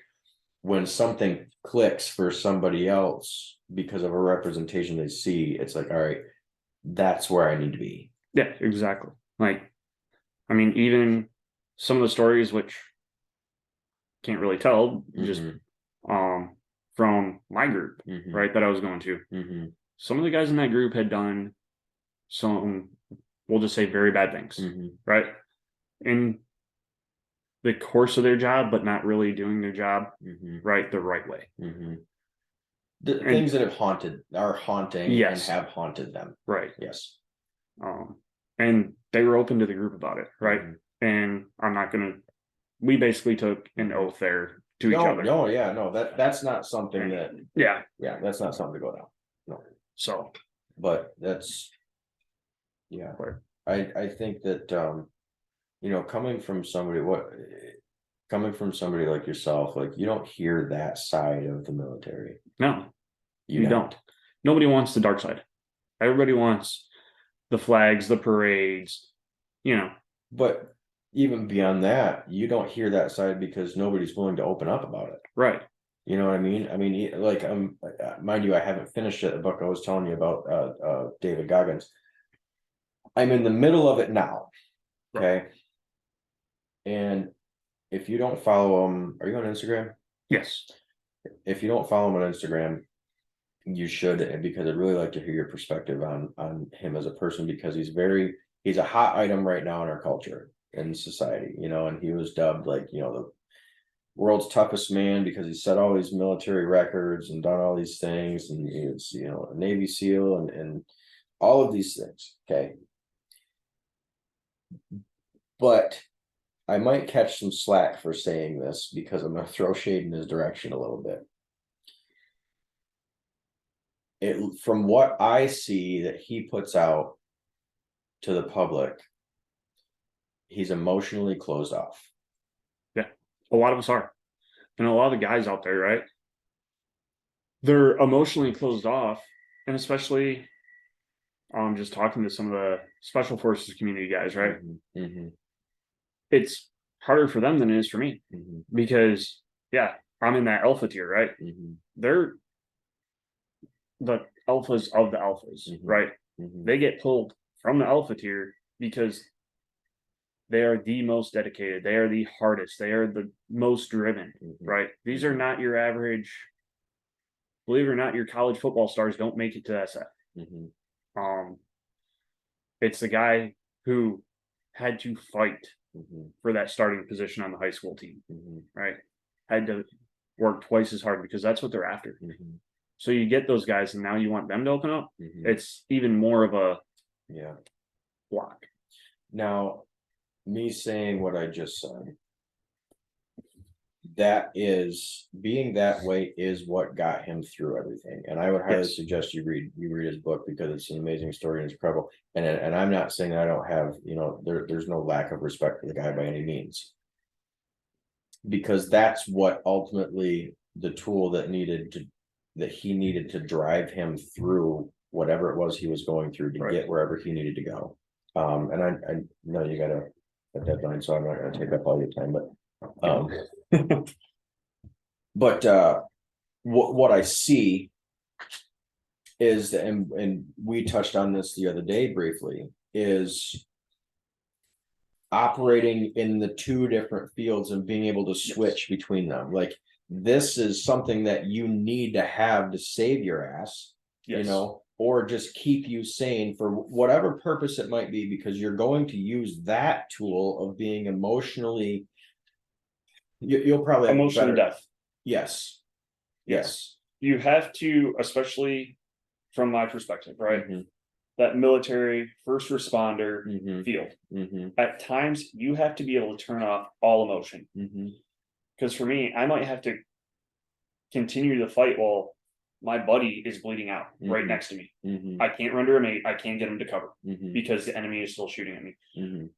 when something clicks for somebody else because of a representation they see, it's like, all right, that's where I need to be. Yeah, exactly. Like, I mean, even some of the stories which can't really tell, just from my group, right, that I was going to. Some of the guys in that group had done some, we'll just say, very bad things, right, in the course of their job, but not really doing their job right the right way. Things that are haunting and have haunted them. Right. Yes. And they were open to the group about it, right? And I'm not gonna. We basically took an oath there to each other. That's not something that. Yeah, that's not something to go down. No. So, but that's. Yeah, I think that you know, coming from somebody like yourself, like, you don't hear that side of the military. No, you don't. Nobody wants the dark side. Everybody wants the flags, the parades, you know. But even beyond that, you don't hear that side because nobody's willing to open up about it. Right. You know what I mean? I mean, like, mind you, I haven't finished it, the book I was telling you about, David Goggins. I'm in the middle of it now. Okay. And if you don't follow him, are you on Instagram? Yes. If you don't follow him on Instagram, you should, because I'd really like to hear your perspective on him as a person, because he's a hot item right now in our culture. in society, you know, and he was dubbed like, you know, the world's toughest man because he set all these military records and done all these things, and he was, you know, a Navy SEAL and all of these things. Okay. But I might catch some slack for saying this because I'm going to throw shade in his direction a little bit. From what I see that he puts out to the public, he's emotionally closed off. Yeah, a lot of us are, and a lot of the guys out there, right? They're emotionally closed off, and especially, just talking to some of the special forces community guys, right? It's harder for them than it is for me because, yeah, I'm in that alpha tier, right? They're the alphas of the alphas, right? They get pulled from the alpha tier because they are the most dedicated, they are the hardest, they are the most driven, right? These are not your average, believe it or not, your college football stars don't make it to SF. It's the guy who had to fight for that starting position on the high school team, right? Had to work twice as hard because that's what they're after. So you get those guys, and now you want them to open up. It's even more of a block. Now, me saying what I just said, that is being that way is what got him through everything. And I would highly suggest you read his book because it's an amazing story and it's incredible. And I'm not saying that I don't have, you know, there's no lack of respect for the guy by any means, because that's what ultimately the tool that he needed to drive him through whatever it was he was going through to get wherever he needed to go. And I know you got a deadline, so I'm not going to take up all your time, but what I see is that, and we touched on this the other day briefly, is operating in the two different fields and being able to switch between them. Like, this is something that you need to have to save your ass, you know, or just keep you sane for whatever purpose it might be, because you're going to use that tool of being emotionally, you'll probably have emotionally deaf. Yes. You have to, especially from my perspective, right? That military first responder field. At times, you have to be able to turn off all emotion. Because for me, I might have to continue to fight while my buddy is bleeding out right next to me. I can't render a mate. I can't get him to cover because the enemy is still shooting at me.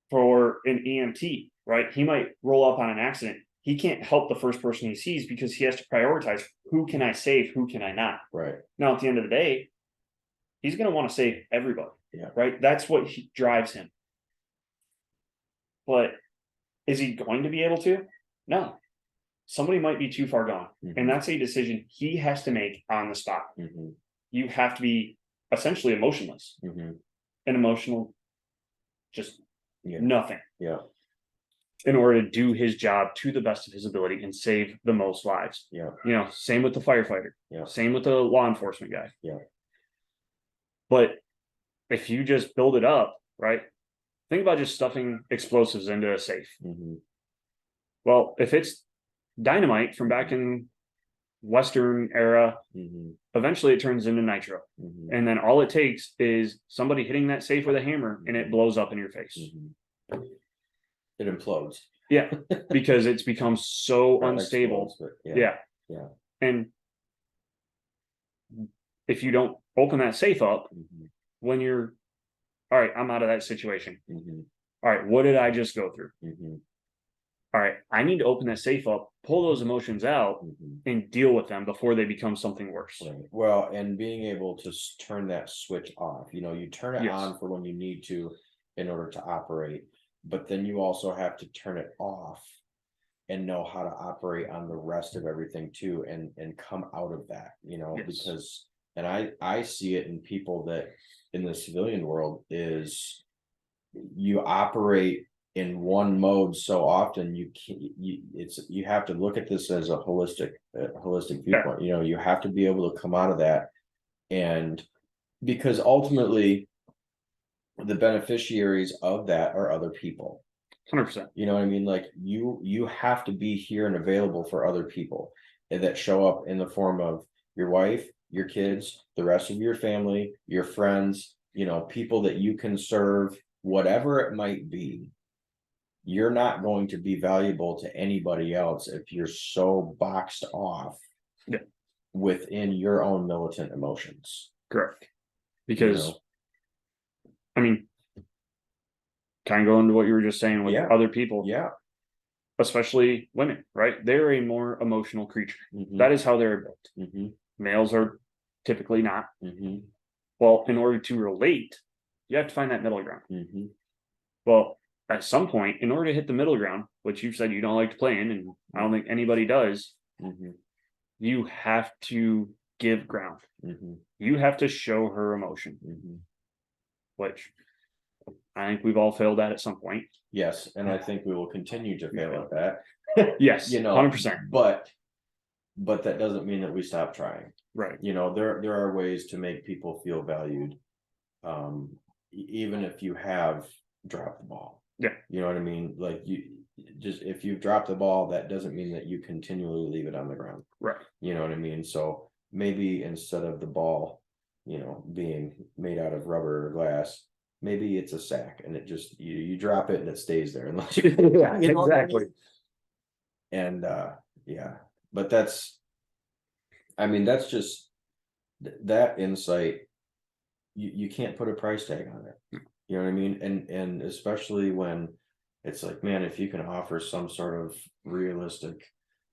For an EMT, right? He might roll up on an accident. He can't help the first person he sees because he has to prioritize who can I save, who can I not. Right. Now, at the end of the day, he's going to want to save everybody. Right. That's what drives him. But is he going to be able to? No. Somebody might be too far gone. And that's a decision he has to make on the spot. You have to be essentially emotionless. And emotional, just nothing. In order to do his job to the best of his ability and save the most lives. You know, same with the firefighter. Same with the law enforcement guy. But if you just build it up, right? Think about just stuffing explosives into a safe. Well, if it's dynamite from back in Western era, eventually it turns into nitro. And then all it takes is somebody hitting that safe with a hammer and it blows up in your face. It implodes. Because it's become so unstable. And if you don't open that safe up when you're, all right, I'm out of that situation. All right, what did I just go through? All right, I need to open that safe up, pull those emotions out, and deal with them before they become something worse. Well, and being able to turn that switch off, you know, you turn it on for when you need to in order to operate, but then you also have to turn it off and know how to operate on the rest of everything too, and come out of that, you know, because, and I see it in people that in the civilian world is you operate in one mode so often you have to look at this as a holistic viewpoint. You know, you have to be able to come out of that, and because ultimately the beneficiaries of that are other people. 100%. You know what I mean? Like you have to be here and available for other people that show up in the form of your wife, your kids, the rest of your family, your friends, you know, people that you can serve, whatever it might be. You're not going to be valuable to anybody else if you're so boxed off within your own militant emotions. Correct. Because, You know? I mean, kind of go into what you were just saying with Yeah. other people. Yeah. Especially women, right? They're a more emotional creature. Mhm. That is how they're built. Mhm. Males are typically not. Mhm. Well, in order to relate, you have to find that middle ground. Mhm. Well, at some point, in order to hit the middle ground, which you've said you don't like to play in, and I don't think anybody does, Mhm. you have to give ground. Mhm. You have to show her emotion, Mhm. which I think we've all failed at some point. Yes, and I think we will continue to fail at that. Yes, You know, 100%. but that doesn't mean that we stop trying. Right. You know, there are ways to make people feel valued, even if you have dropped the ball. Yeah. You know what I mean? Like you just, if you've dropped the ball, that doesn't mean that you continually leave it on the ground. Right. You know what I mean? So maybe instead of the ball, you know, being made out of rubber or glass, maybe it's a sack and it just, you drop it and it stays there unless you, Yeah, you know what I exactly. mean? And yeah, but that's, I mean, that's just that insight. You can't put a price tag on it. You know what I mean? And especially when it's like, man, if you can offer some sort of realistic,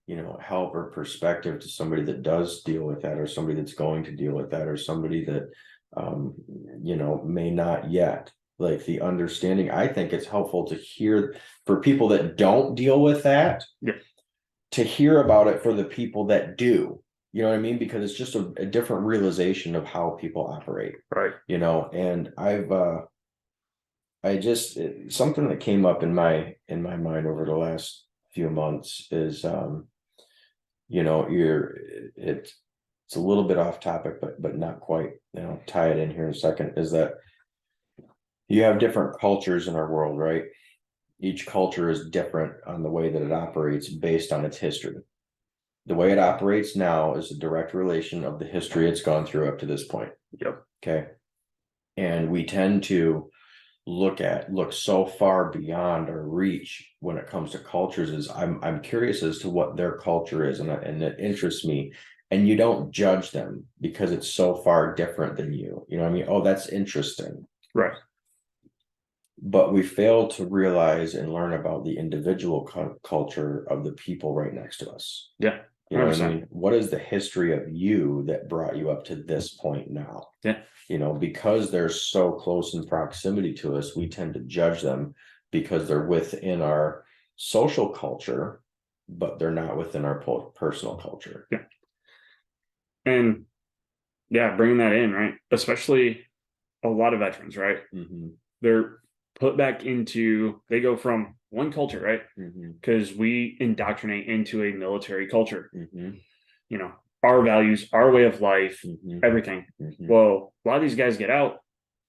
you know, help or perspective to somebody that does deal with that, or somebody that's going to deal with that, or somebody that you know, may not yet, like the understanding. I think it's helpful to hear for people that don't deal with that, to hear about it for the people that do. You know what I mean? Because it's just a different realization of how people operate. Right. You know, and I just, something that came up in my mind over the last few months is you know, it's a little bit off topic, but not quite, you know, tie it in here in a second, is that you have different cultures in our world, right? Each culture is different on the way that it operates based on its history. The way it operates now is a direct relation of the history it's gone through up to this point. Yep. Okay. And we tend to look so far beyond our reach when it comes to cultures. Is I'm curious as to what their culture is, and it interests me. And you don't judge them because it's so far different than you. You know what I mean? Oh, that's interesting. Right. But we fail to realize and learn about the individual culture of the people right next to us. Yeah. 100%. You know what I mean? What is the history of you that brought you up to this point now? Yeah. You know, because they're so close in proximity to us, we tend to judge them because they're within our social culture, but they're not within our personal culture. Yeah. And yeah, bringing that in, right? Especially a lot of veterans, right? Mm-hmm. They're put back into, they go from one culture, right? Because we indoctrinate into a military culture. You know, our values, our way of life, everything. Well, a lot of these guys get out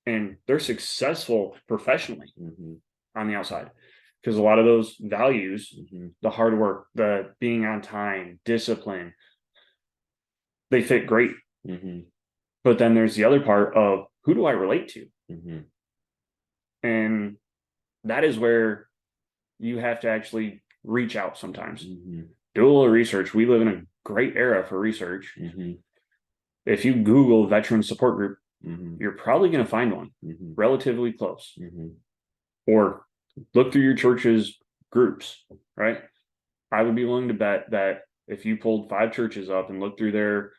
and they're successful professionally on the outside, because a lot of those values, the hard work, the being on time, discipline, they fit great. But then there's the other part of, who do I relate to? And that is where you have to actually reach out sometimes. Do a little research. We live in a great era for research. If you Google veteran support group, you're probably going to find one relatively close. Or look through your church's groups, right? I would be willing to bet that if you pulled 5 churches up and looked through their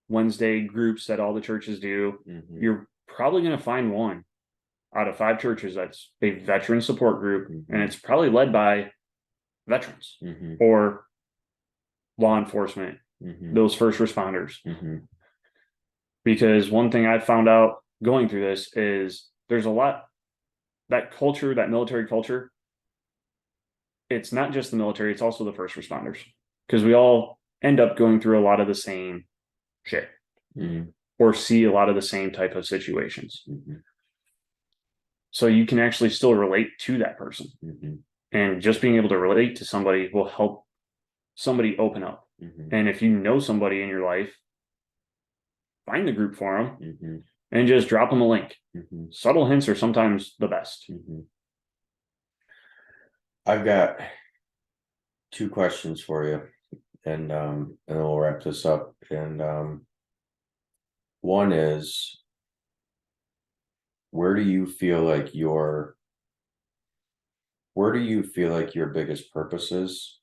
Wednesday groups that all the churches do, you're probably going to find one out of 5 churches that's a veteran support group, and it's probably led by veterans or law enforcement, those first responders. Because one thing I found out going through this is there's a lot, that culture, that military culture, it's not just the military, it's also the first responders, because we all end up going through a lot of the same shit or see a lot of the same type of situations. So you can actually still relate to that person. Mhm. And just being able to relate to somebody will help somebody open up. Mhm. And if you know somebody in your life, find the group for them Mhm. and just drop them a link. Mhm. Subtle hints are sometimes the best. Mhm. I've got 2 questions for you, and then we'll wrap this up. And one is, where do you feel like your biggest purpose is?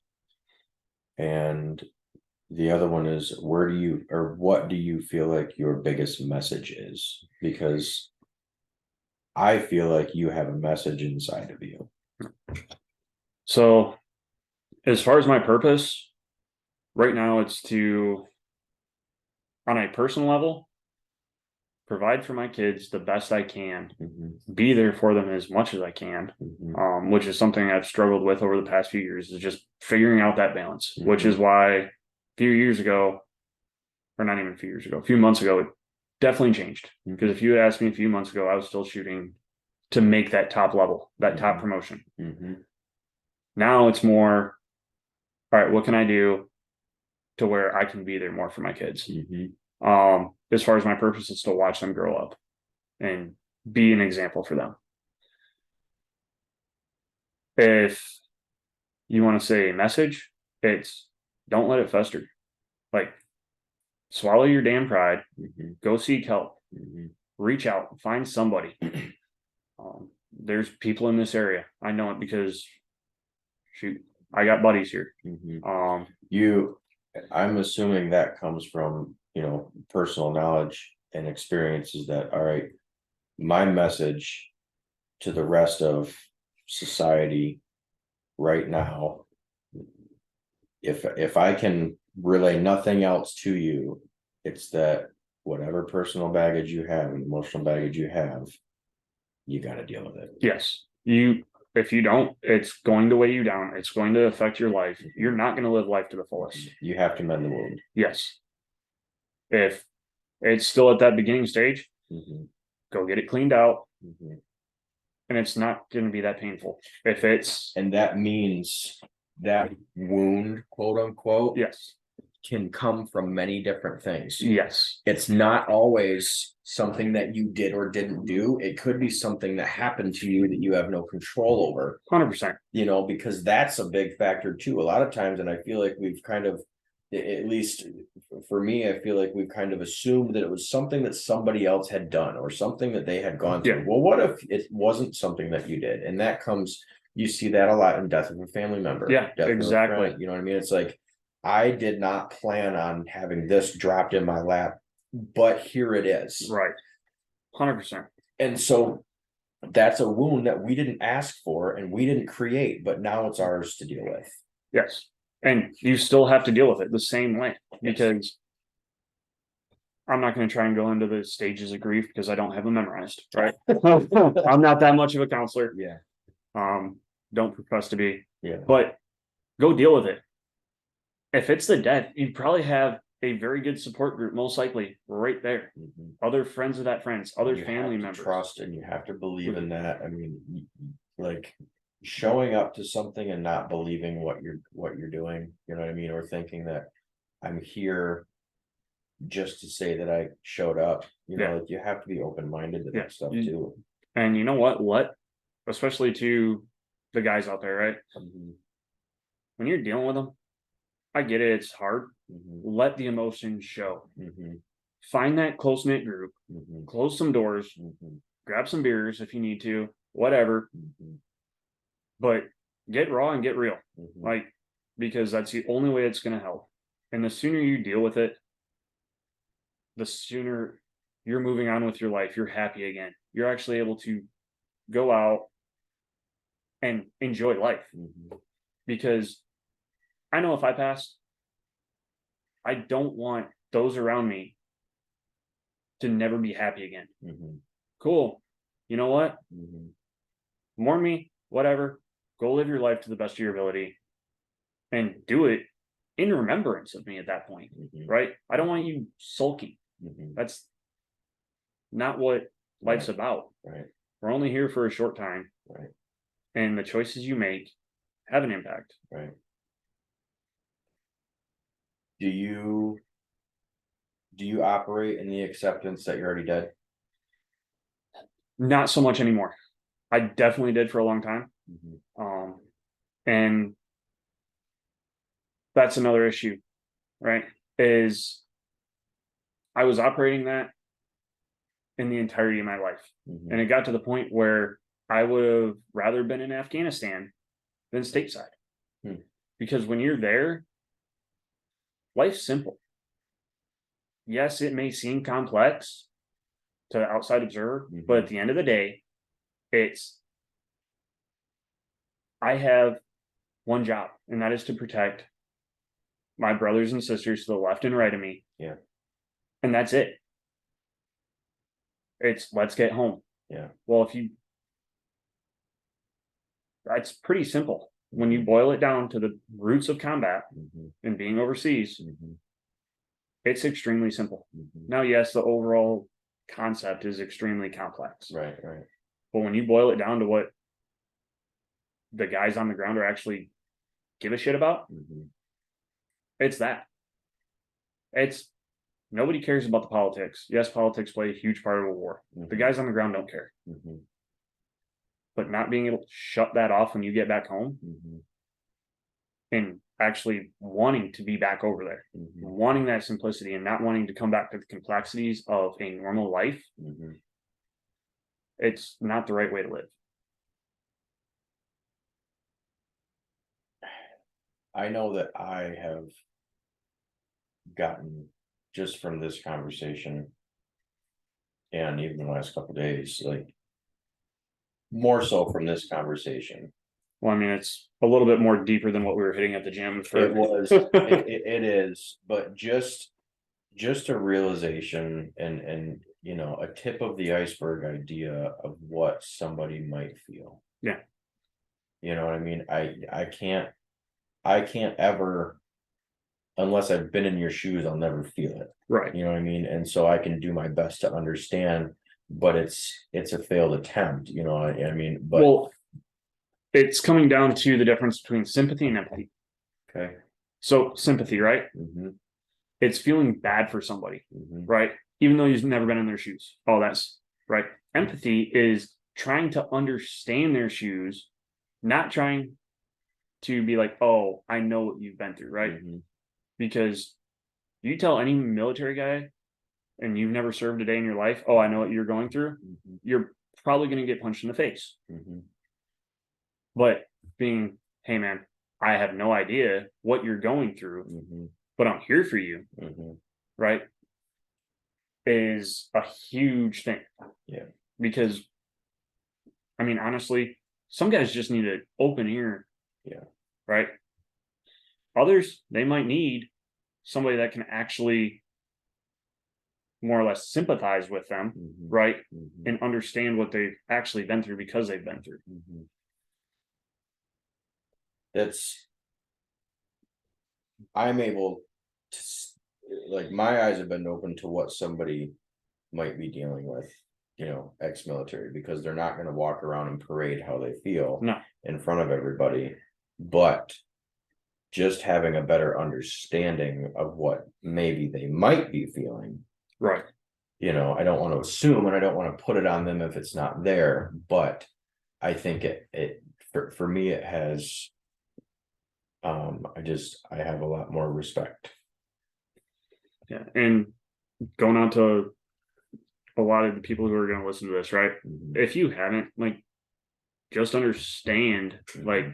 And the other one is, what do you feel like your biggest message is? Because I feel like you have a message inside of you. So, as far as my purpose, right now it's to, on a personal level, provide for my kids the best I can, be there for them as much as I can, which is something I've struggled with over the past few years, is just figuring out that balance, which is why a few years ago, or not even a few years ago, a few months ago, it definitely changed. Because if you had asked me a few months ago, I was still shooting to make that top level, that top promotion. Now it's more, all right, what can I do to where I can be there more for my kids? As far as my purpose is to watch them grow up and be an example for them. If you want to say a message, it's don't let it fester. Like, swallow your damn pride, go seek help, reach out, find somebody. There's people in this area. I know it because shoot, I got buddies here. I'm assuming that comes from, personal knowledge and experiences that, all right, my message to the rest of society right now, if I can relay nothing else to you, it's that whatever personal baggage you have and emotional baggage you have, you got to deal with it. Yes. If you don't, it's going to weigh you down. It's going to affect your life. You're not going to live life to the fullest. You have to mend the wound. Yes. If it's still at that beginning stage, go get it cleaned out. And it's not going to be that painful. And that means that wound, quote unquote, yes, can come from many different things. Yes. It's not always something that you did or didn't do. It could be something that happened to you that you have no control over. 100%. Because that's a big factor too. A lot of times, and I feel like we've kind of, at least for me, I feel like we've kind of assumed that it was something that somebody else had done or something that they had gone through. Well, what if it wasn't something that you did? And that comes, you see that a lot in death of a family member. Yeah, death exactly. Of a friend, you know what I mean? It's like, I did not plan on having this dropped in my lap, but here it is. Right. 100%. And so that's a wound that we didn't ask for and we didn't create, but now it's ours to deal with. Yes. And you still have to deal with it the same way, because I'm not going to try and go into the stages of grief because I don't have them memorized. Right. I'm not that much of a counselor. Yeah. Don't profess to be. Yeah. But go deal with it. If it's the death, you probably have a very good support group, most likely right there. Other friends of that friends, other family members. Trust, and you have to believe in that. I mean, like showing up to something and not believing what you're doing, you know what I mean, or thinking that I'm here just to say that I showed up. Like you have to be open-minded to that stuff too. And you know what? Especially to the guys out there, right? When you're dealing with them, I get it, it's hard. Let the emotions show. Find that close-knit group, close some doors, grab some beers if you need to, whatever. But get raw and get real. Because that's the only way it's going to help. And the sooner you deal with it, the sooner you're moving on with your life. You're happy again. You're actually able to go out and enjoy life. Because I know if I pass, I don't want those around me to never be happy again. Cool. You know what? Mourn me, whatever. Go live your life to the best of your ability and do it in remembrance of me at that point. Right? I don't want you sulking. That's not what life's about. Right. We're only here for a short time. Right. And the choices you make have an impact. Right. Do you operate in the acceptance that you're already dead? Not so much anymore. I definitely did for a long time. And that's another issue, right? Is I was operating that in the entirety of my life. And it got to the point where I would have rather been in Afghanistan than stateside. Because when you're there, life's simple. Yes, it may seem complex to the outside observer, but at the end of the day, I have one job, and that is to protect my brothers and sisters to the left and right of me. Yeah. And that's it. It's let's get home. Yeah. Well, that's pretty simple. When you boil it down to the roots of combat and being overseas, it's extremely simple. Now, yes, the overall concept is extremely complex. Right. But when you boil it down to what the guys on the ground are actually give a shit about, it's that. Nobody cares about the politics. Yes, politics play a huge part of a war. The guys on the ground don't care. But not being able to shut that off when you get back home and actually wanting to be back over there, wanting that simplicity and not wanting to come back to the complexities of a normal life, it's not the right way to live. I know that I have gotten, just from this conversation and even the last couple of days, like more so from this conversation. Well, I mean, it's a little bit more deeper than what we were hitting at the gym. It is, but just a realization and you know, a tip of the iceberg idea of what somebody might feel. Yeah. You know what I mean? I can't ever, unless I've been in your shoes, I'll never feel it. Right. You know what I mean? And so I can do my best to understand, but it's a failed attempt, you know, I mean, but well, it's coming down to the difference between sympathy and empathy. Okay. So sympathy, right? It's feeling bad for somebody, right? Even though you've never been in their shoes. Oh, that's right. Empathy is trying to understand their shoes, not trying to be like, oh, I know what you've been through, right? Because you tell any military guy and you've never served a day in your life, oh, I know what you're going through, you're probably going to get punched in the face. But being, hey man, I have no idea what you're going through, but I'm here for you, right, is a huge thing. Yeah. Because, I mean, honestly, some guys just need an open ear. Yeah. Right? Others, they might need somebody that can actually more or less sympathize with them, right? And understand what they've actually been through because they've been through. I'm able to, like, my eyes have been open to what somebody might be dealing with, you know, ex-military, because they're not going to walk around and parade how they feel in front of everybody, but just having a better understanding of what maybe they might be feeling. Right. You know, I don't want to assume, and I don't want to put it on them if it's not there, but I think it for me, it has, I have a lot more respect. Yeah. And going on to a lot of the people who are going to listen to this, right? If you haven't, like, just understand, like,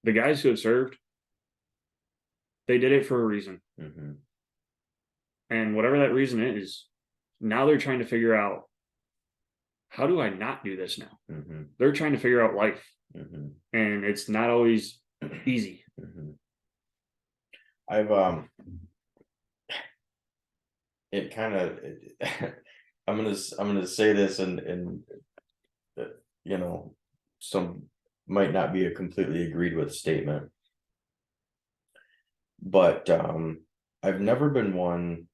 the guys who have served, they did it for a reason. And whatever that reason is, now they're trying to figure out, how do I not do this now? They're trying to figure out life. And it's not always easy. It kind of, I'm gonna say this, and you know, some might not be a completely agreed with statement, but I've never been one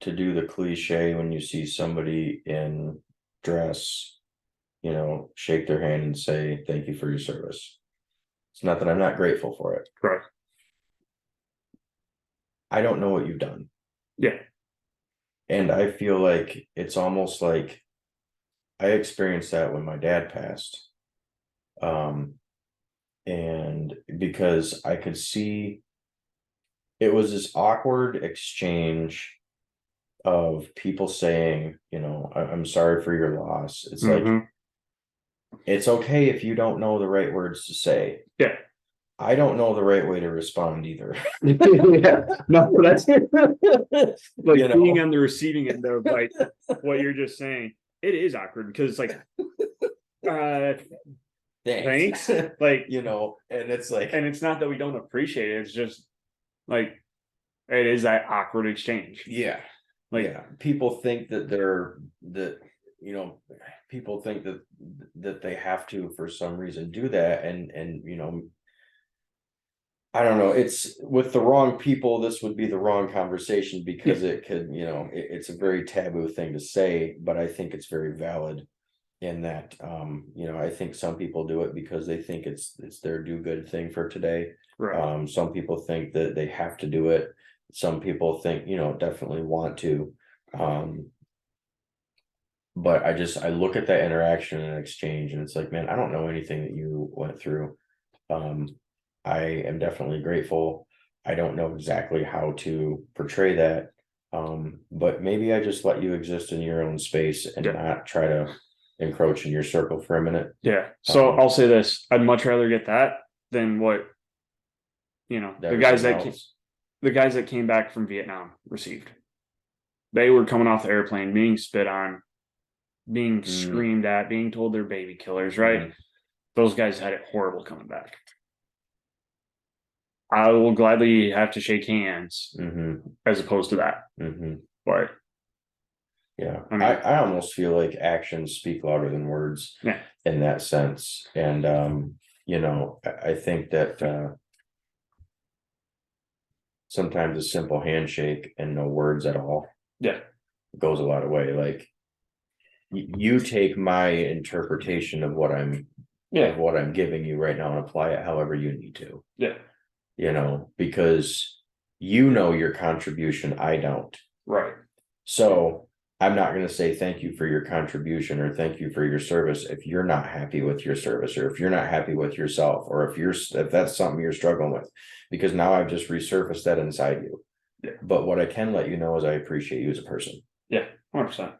to do the cliche when you see somebody in dress, shake their hand and say, thank you for your service. It's not that I'm not grateful for it. Correct. I don't know what you've done. Yeah. And I feel like it's almost like I experienced that when my dad passed. And because I could see it was this awkward exchange of people saying, I'm sorry for your loss. It's like, it's okay if you don't know the right words to say. Yeah. I don't know the right way to respond either. Yeah. No, that's like being on the receiving end of like what you're just saying. It is awkward because it's like, thanks. Like, and it's like, and it's not that we don't appreciate it. It's just like, it is that awkward exchange. Yeah. Like, yeah. People think that people think that they have to, for some reason, do that. And I don't know, it's with the wrong people, this would be the wrong conversation because it could, it's a very taboo thing to say, but I think it's very valid in that, I think some people do it because they think it's their do good thing for today. right. Some people think that they have to do it. Some people think, definitely want to. But I look at that interaction and exchange and it's like, man, I don't know anything that you went through. I am definitely grateful. I don't know exactly how to portray that. But maybe I just let you exist in your own space and not try to encroach in your circle for a minute. Yeah. So I'll say this. I'd much rather get that than what, the guys that came back from Vietnam received. They were coming off the airplane, being spit on, being screamed at, being told they're baby killers, right? Those guys had it horrible coming back. I will gladly have to shake hands as opposed to that. But yeah, I almost feel like actions speak louder than words in that sense. And I think that sometimes a simple handshake and no words at all goes a lot of way. Like you take my interpretation of what I'm giving you right now and apply it however you need to. Because your contribution, I don't. Right. So I'm not going to say thank you for your contribution or thank you for your service if you're not happy with your service or if you're not happy with yourself or if that's something you're struggling with, because now I've just resurfaced that inside you. But what I can let you know is I appreciate you as a person. 100%.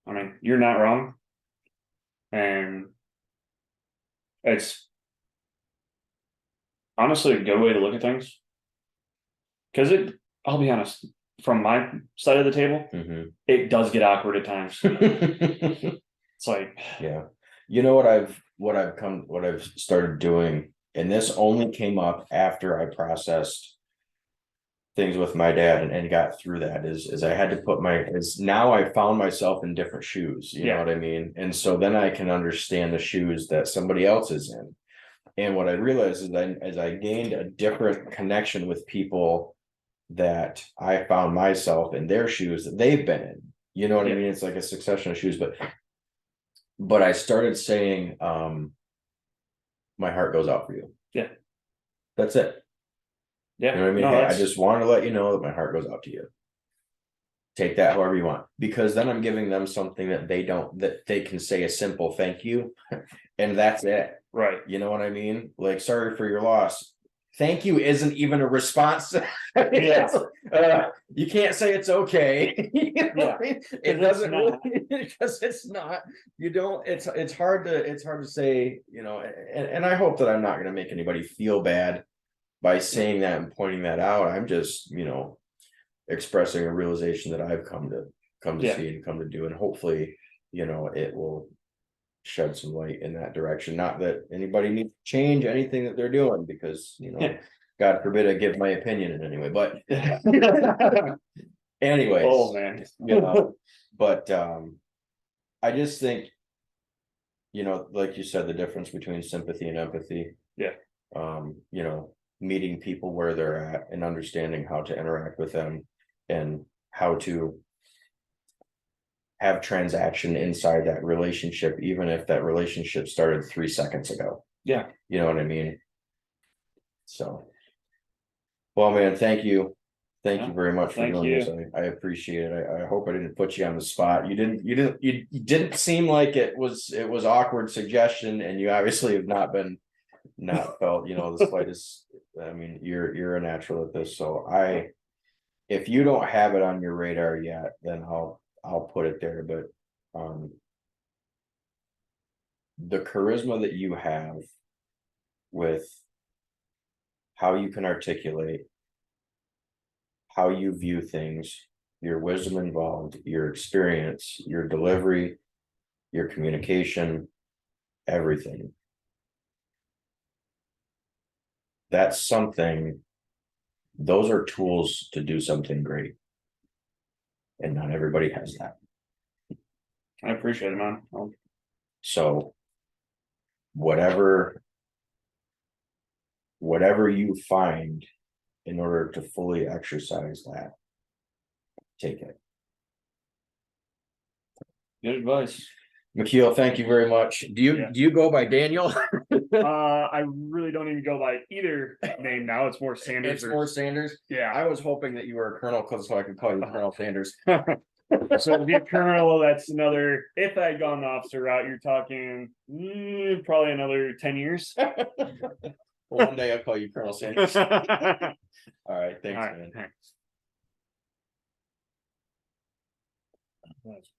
I mean, you're not wrong. And it's honestly a good way to look at things. Because I'll be honest, from my side of the table, it does get awkward at times. It's like, what I've started doing, and this only came up after I processed things with my dad and got through that is I had to put now I found myself in different shoes, you know what I mean? And so then I can understand the shoes that somebody else is in. And what I realized is as I gained a different connection with people that I found myself in their shoes that they've been in, you know what I mean? It's like a succession of shoes, but I started saying, my heart goes out for you. That's it. You know what I mean? Hey, I just wanted to let you know that my heart goes out to you. Take that however you want, because then I'm giving them something that they can say a simple thank you and that's it. Right. You know what I mean? Like, sorry for your loss. Thank you isn't even a response. You can't say it's okay. It doesn't really, because it's not. You don't. It's hard to say. And I hope that I'm not going to make anybody feel bad by saying that and pointing that out. I'm just expressing a realization that I've come to see and come to do, and hopefully it will shed some light in that direction. Not that anybody needs to change anything that they're doing, because God forbid I give my opinion in any way, but anyways, oh man, but I just think like you said, the difference between sympathy and empathy, meeting people where they're at and understanding how to interact with them and how to have transaction inside that relationship, even if that relationship started 3 seconds ago. Yeah. You know what I mean? So. Well, man, thank you. Thank you very much for Thank doing you. this. I appreciate it. I hope I didn't put you on the spot. You didn't seem like it was awkward suggestion, and you obviously have not felt, the slightest. I mean, you're a natural at this. So if you don't have it on your radar yet, then I'll put it there. But the charisma that you have with how you can articulate, how you view things, your wisdom involved, your experience, your delivery, your communication, everything. That's something, those are tools to do something great. And not everybody has that. I appreciate it, man. So whatever you find in order to fully exercise that, take it. Good advice. McKeel, thank you very much. Do you go by Daniel? I really don't even go by either name now. It's more Sanders. It's more Sanders. Yeah. I was hoping that you were a colonel, so I could call you Colonel Sanders. So to be a colonel, that's another. If I had gone the officer route, you're talking probably another 10 years. Well, one day I'll call you Colonel Sanders. All right, thanks, man. Thanks.